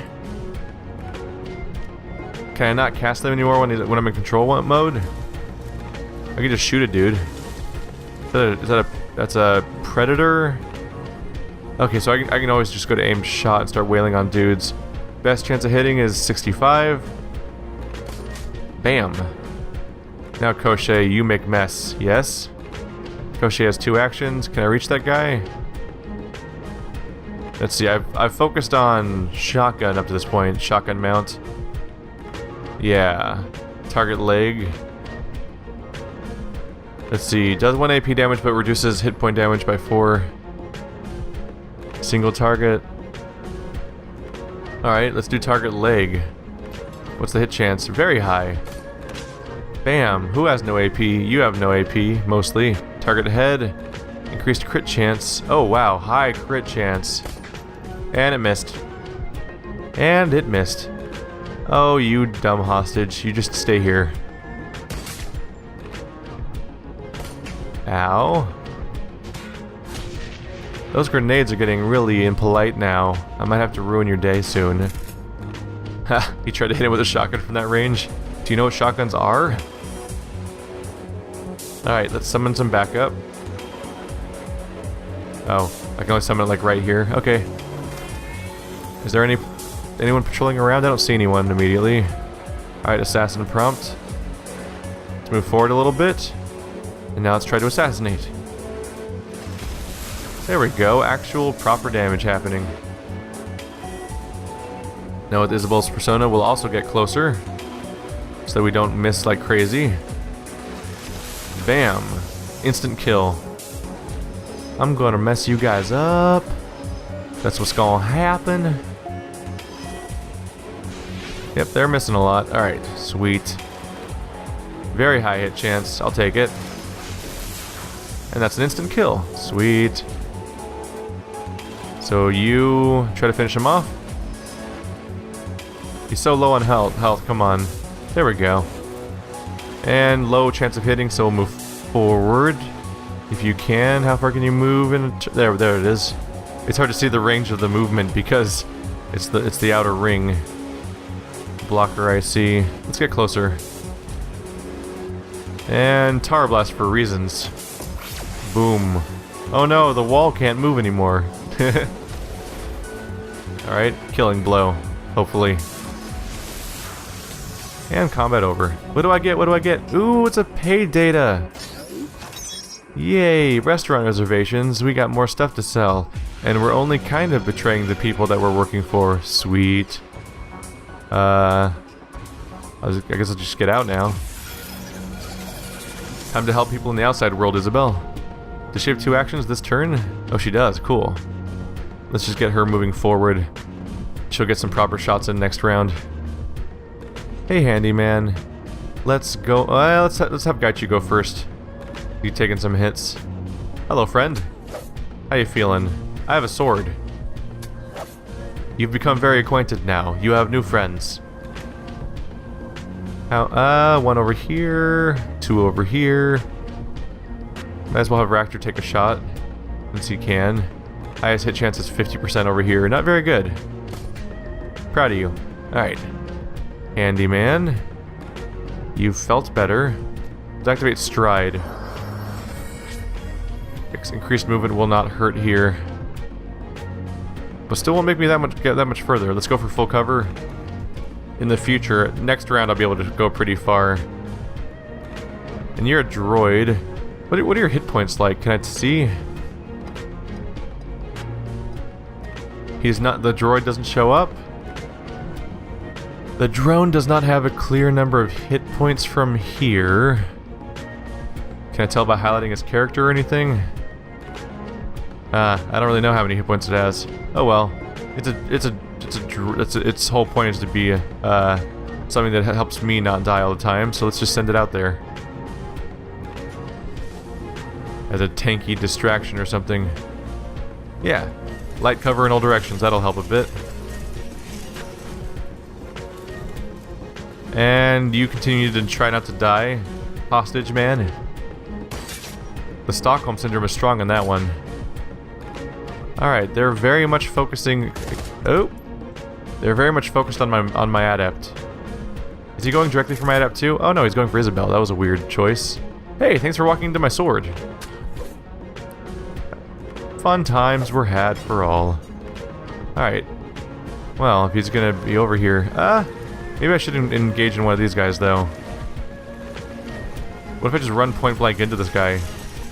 Can I not cast them anymore when I'm in control mode? I can just shoot a dude. That's a predator? Okay, so I can always just go to aim shot and start wailing on dudes. Best chance of hitting is 65. Bam. Now Koshei, you make mess. Yes? Koshei has 2 actions. Can I reach that guy? Let's see, I've focused on shotgun up to this point. Shotgun mount. Yeah. Target leg. Let's see. Does 1 AP damage but reduces hit point damage by 4. Single target. Alright, let's do target leg. What's the hit chance? Very high. Bam. Who has no AP? You have no AP, mostly. Target head. Increased crit chance. Oh, wow. High crit chance. And it missed. And it missed. Oh, you dumb hostage. You just stay here. Ow. Those grenades are getting really impolite now. I might have to ruin your day soon. Ha! You tried to hit him with a shotgun from that range? Do you know what shotguns are? Alright, let's summon some backup. Oh, I can only summon it like right here. Okay. Is there anyone patrolling around? I don't see anyone immediately. Alright, assassin prompt. Let's move forward a little bit. And now let's try to assassinate. There we go, actual proper damage happening. Now with Isabel's persona, we'll also get closer, so that we don't miss like crazy. Bam! Instant kill. I'm gonna mess you guys up. That's what's gonna happen. Yep, they're missing a lot. Alright, sweet. Very high hit chance, I'll take it. And that's an instant kill. Sweet. So you try to finish him off? He's so low on health, come on. There we go. And low chance of hitting, so we'll move forward. If you can, how far can you move? There it is. It's hard to see the range of the movement because it's the outer ring. Blocker I see. Let's get closer. And Tower Blast for reasons. Boom. Oh no, the wall can't move anymore. Alright, killing blow. Hopefully. And combat over. What do I get? What do I get? Ooh, it's a paid data! Yay! Restaurant reservations. We got more stuff to sell. And we're only kind of betraying the people that we're working for. Sweet. I guess I'll just get out now. Time to help people in the outside world, Isabel. Does she have 2 actions this turn? Oh, she does. Cool. Let's just get her moving forward. She'll get some proper shots in next round. Hey, handyman. Let's go. Let's have Gaichu go first. You taking some hits? Hello, friend. How you feeling? I have a sword. You've become very acquainted now. You have new friends. How? 1 over here. 2 over here. Might as well have Raptor take a shot, since he can. Highest hit chance is 50% over here. Not very good. Proud of you. Alright. Handyman. You felt better. Let's activate Stride. Increased movement will not hurt here. But still won't make me get that much further. Let's go for full cover. In the future, next round I'll be able to go pretty far. And you're a droid. What are your hit points like? Can I see? He's not. The droid doesn't show up? The drone does not have a clear number of hit points from here. Can I tell by highlighting his character or anything? I don't really know how many hit points it has. Oh well. Its whole point is to be something that helps me not die all the time, so let's just send it out there. As a tanky distraction or something. Yeah. Light cover in all directions, that'll help a bit. And you continue to try not to die, hostage man. The Stockholm Syndrome is strong on that one. Alright, they're very much focusing... Oh! They're very much focused on my adept. Is he going directly for my adept too? Oh no, he's going for Isabel. That was a weird choice. Hey, thanks for walking into my sword. Fun times were had for all. Alright. Well, if he's gonna be over here... maybe I should engage in one of these guys, though. What if I just run point blank into this guy?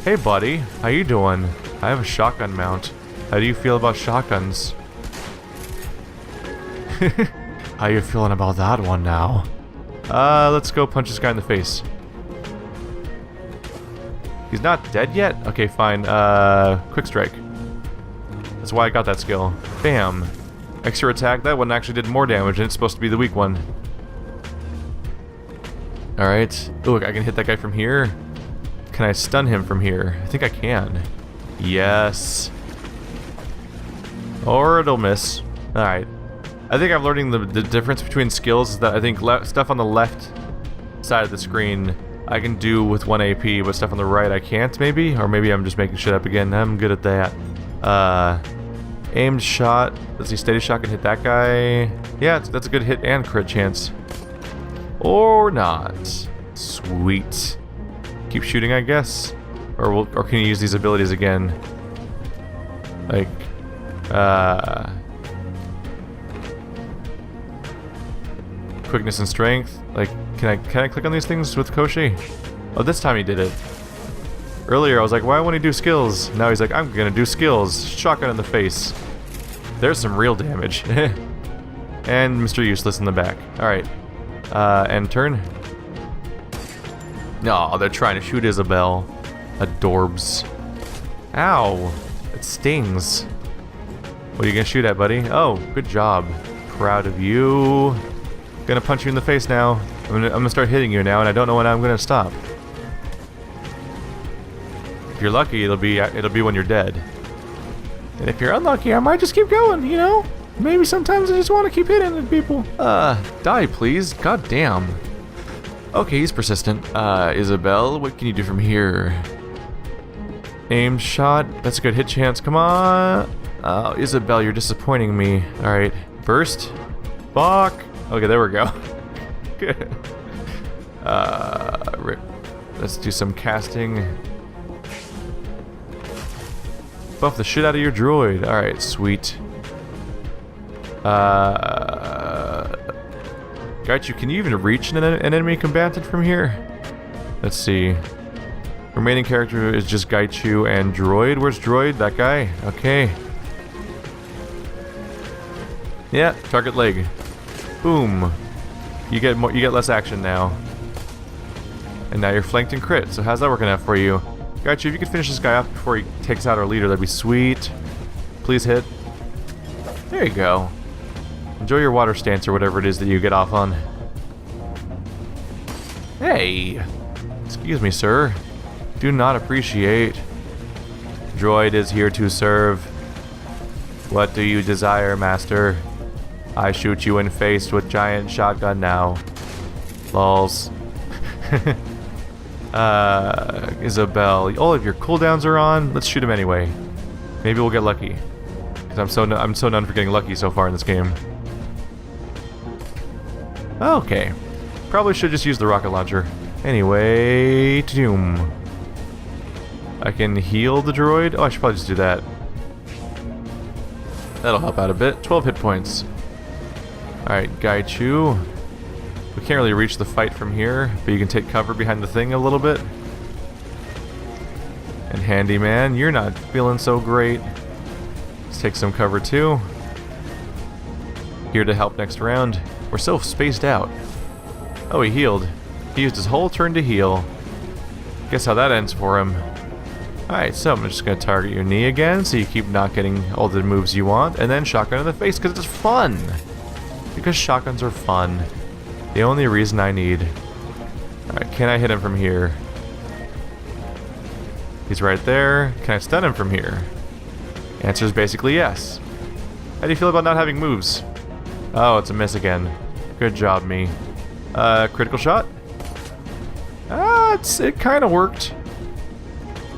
Hey, buddy. How you doing? I have a shotgun mount. How do you feel about shotguns? How you feeling about that one now? Let's go punch this guy in the face. He's not dead yet? Okay, fine. Quick strike. That's why I got that skill. Bam. Extra attack. That one actually did more damage, and it's supposed to be the weak one. Alright. Look, I can hit that guy from here. Can I stun him from here? I think I can. Yes. Or it'll miss. Alright. I think I'm learning the difference between skills is that I think stuff on the left side of the screen I can do with 1 AP, but stuff on the right I can't, maybe? Or maybe I'm just making shit up again. I'm good at that. Aimed shot. Let's see, steady shot can hit that guy. Yeah, that's a good hit and crit chance. Or not. Sweet. Keep shooting, I guess? Or can you use these abilities again? Like, quickness and strength. Like, can I click on these things with Koshi? Oh, this time he did it. Earlier I was like, why won't he do skills? Now he's like, I'm gonna do skills. Shotgun in the face. There's some real damage. And Mr. Useless in the back. Alright. End turn. No, they're trying to shoot Isabel. Adorbs. Ow. It stings. What are you gonna shoot at, buddy? Oh, good job. Proud of you. Gonna punch you in the face now. I'm gonna start hitting you now, and I don't know when I'm gonna stop. If you're lucky, it'll be when you're dead. And if you're unlucky, I might just keep going, you know? Maybe sometimes I just want to keep hitting at people. Die please. God damn. Okay, he's persistent. Isabel, what can you do from here? Aimed shot. That's a good hit chance. Come on. Oh, Isabel, you're disappointing me. Alright. Burst. Fuck. Okay, there we go. Good. Let's do some casting. Buff the shit out of your droid. Alright, sweet. Gaichu, can you even reach an enemy combatant from here? Let's see. Remaining character is just Gaichu and droid. Where's droid? That guy? Okay. Yeah, target leg. Boom. You get less action now. And now you're flanked and crit. So how's that working out for you? Gaichu, if you could finish this guy off before he takes out our leader, that'd be sweet. Please hit. There you go. Enjoy your water stance or whatever it is that you get off on. Hey! Excuse me, sir. Do not appreciate. Droid is here to serve. What do you desire, master? I shoot you in face with giant shotgun now. Lols. Isabel, all of your cooldowns are on. Let's shoot him anyway. Maybe we'll get lucky. Because I'm so known for getting lucky so far in this game. Okay. Probably should just use the rocket launcher. Anyway, doom. I can heal the droid. Oh, I should probably just do that. That'll help out a bit. 12 hit points. Alright, Gaichu. We can't really reach the fight from here, but you can take cover behind the thing a little bit. And Handyman, you're not feeling so great. Let's take some cover too. Here to help next round. We're so spaced out. Oh, he healed. He used his whole turn to heal. Guess how that ends for him. Alright, so I'm just going to target your knee again, so you keep not getting all the moves you want, and then shotgun in the face, because it's fun! Because shotguns are fun. The only reason I need. Alright, can I hit him from here? He's right there. Can I stun him from here? Answer is basically yes. How do you feel about not having moves? Oh, it's a miss again. Good job, me. Critical shot? It kind of worked.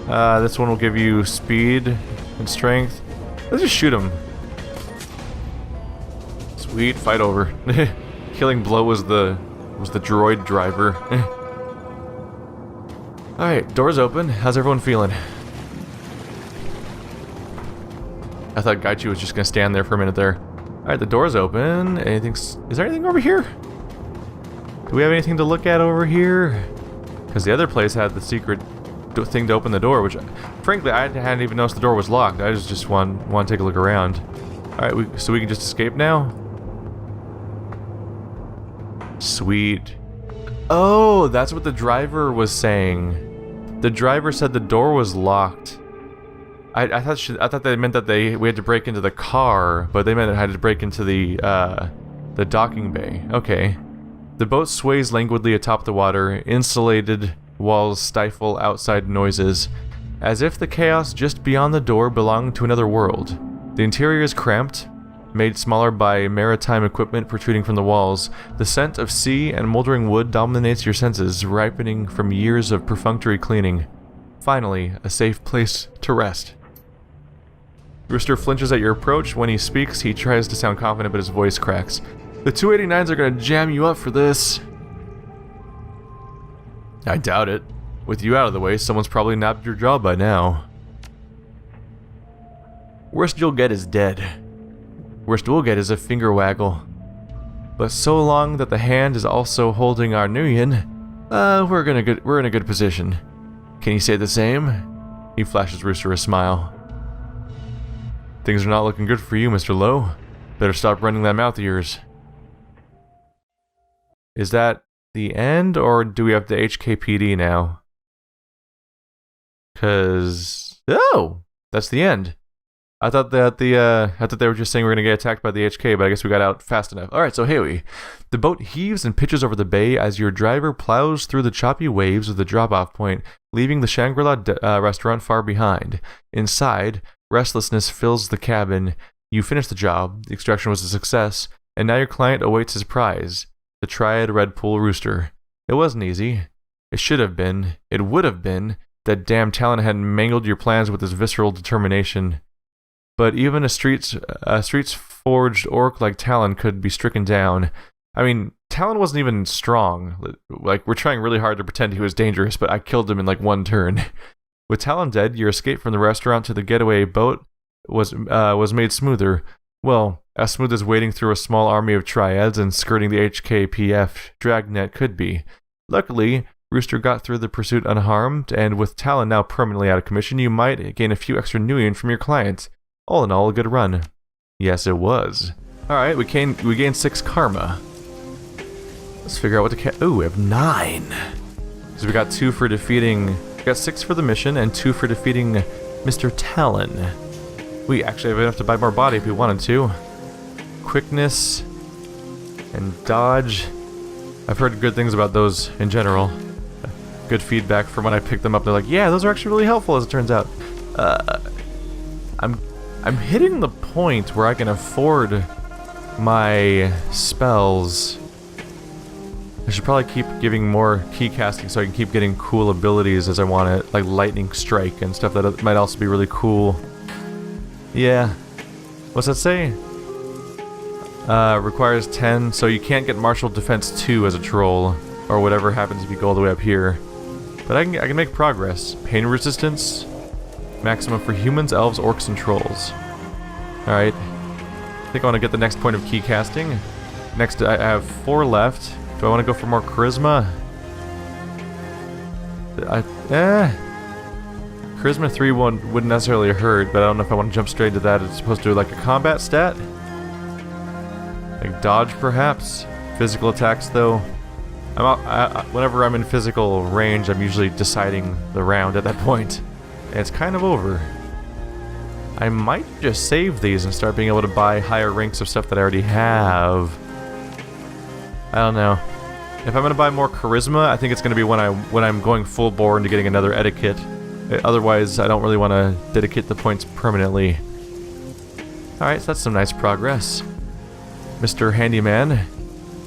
This one will give you speed and strength. Let's just shoot him. Sweet, fight over. Killing blow was the droid driver. Alright, doors open. How's everyone feeling? I thought Gaichu was just gonna stand there for a minute there. Alright, the door's open. Is there anything over here? Do we have anything to look at over here? Because the other place had the secret thing to open the door, which, frankly, I hadn't even noticed the door was locked. I just want to take a look around. Alright, so we can just escape now? Sweet. Oh, that's what the driver was saying. The driver said the door was locked. I thought they meant that we had to break into the car, but they meant it had to break into the docking bay. Okay. The boat sways languidly atop the water. Insulated walls stifle outside noises, as if the chaos just beyond the door belonged to another world. The interior is cramped, made smaller by maritime equipment protruding from the walls. The scent of sea and moldering wood dominates your senses, ripening from years of perfunctory cleaning. Finally, a safe place to rest. Rooster flinches at your approach. When he speaks, he tries to sound confident, but his voice cracks. The 289s are gonna jam you up for this. I doubt it. With you out of the way, someone's probably nabbed your jaw by now. Worst you'll get is dead. Worst we'll get is a finger waggle. But so long that the hand is also holding our Nuyen, we're in a good position. Can you say the same? He flashes Rooster a smile. Things are not looking good for you, Mr. Lowe. Better stop running that mouth of yours. Is that the end, or do we have the HKPD now? 'Cause... oh! That's the end. I thought that I thought they were just saying we're gonna get attacked by the HK, but I guess we got out fast enough. Alright, so here the boat heaves and pitches over the bay as your driver plows through the choppy waves of the drop-off point, leaving the Shangri-La restaurant far behind. Inside, restlessness fills the cabin. You finish the job, the extraction was a success, and now your client awaits his prize, the Triad Red Pool Rooster. It wasn't easy. It should have been. It would have been. That damn Talon had mangled your plans with his visceral determination. But even a streets forged orc like Talon could be stricken down. I mean, Talon wasn't even strong. Like, we're trying really hard to pretend he was dangerous, but I killed him in like one turn. With Talon dead, your escape from the restaurant to the getaway boat was made smoother. Well, as smooth as wading through a small army of triads and skirting the HKPF dragnet could be. Luckily, Rooster got through the pursuit unharmed, and with Talon now permanently out of commission, you might gain a few extra Nuyen from your client. All in all, a good run. Yes, it was. Alright, we gained 6 karma. Let's figure out what to ooh, we have 9. So we got 2 for defeating... We got 6 for the mission, and 2 for defeating Mr. Talon. We actually have enough to buy more body if we wanted to. Quickness and dodge. I've heard good things about those in general. Good feedback from when I picked them up. They're like, yeah, those are actually really helpful, as it turns out. I'm hitting the point where I can afford my spells. I should probably keep giving more key casting so I can keep getting cool abilities as I want it, like Lightning Strike and stuff that might also be really cool. Yeah. What's that say? Requires 10, so you can't get Martial Defense 2 as a troll, or whatever happens if you go all the way up here. But I can make progress. Pain resistance, maximum for humans, elves, orcs, and trolls. Alright. I think I want to get the next point of key casting. Next, I have 4 left. Do I want to go for more charisma? Charisma 3 wouldn't necessarily hurt, but I don't know if I want to jump straight into that as opposed to like a combat stat. Like dodge, perhaps? Physical attacks, though. Whenever I'm in physical range, I'm usually deciding the round at that point. And it's kind of over. I might just save these and start being able to buy higher ranks of stuff that I already have. I don't know. If I'm going to buy more charisma, I think it's going to be when I'm going full bore into getting another etiquette. Otherwise, I don't really want to dedicate the points permanently. Alright, so that's some nice progress. Mr. Handyman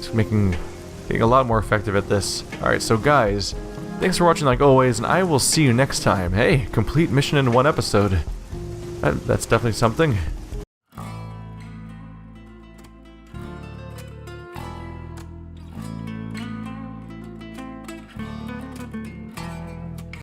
is getting a lot more effective at this. Alright, so guys, thanks for watching like always, and I will see you next time. Hey, complete mission in 1 episode. That's definitely something.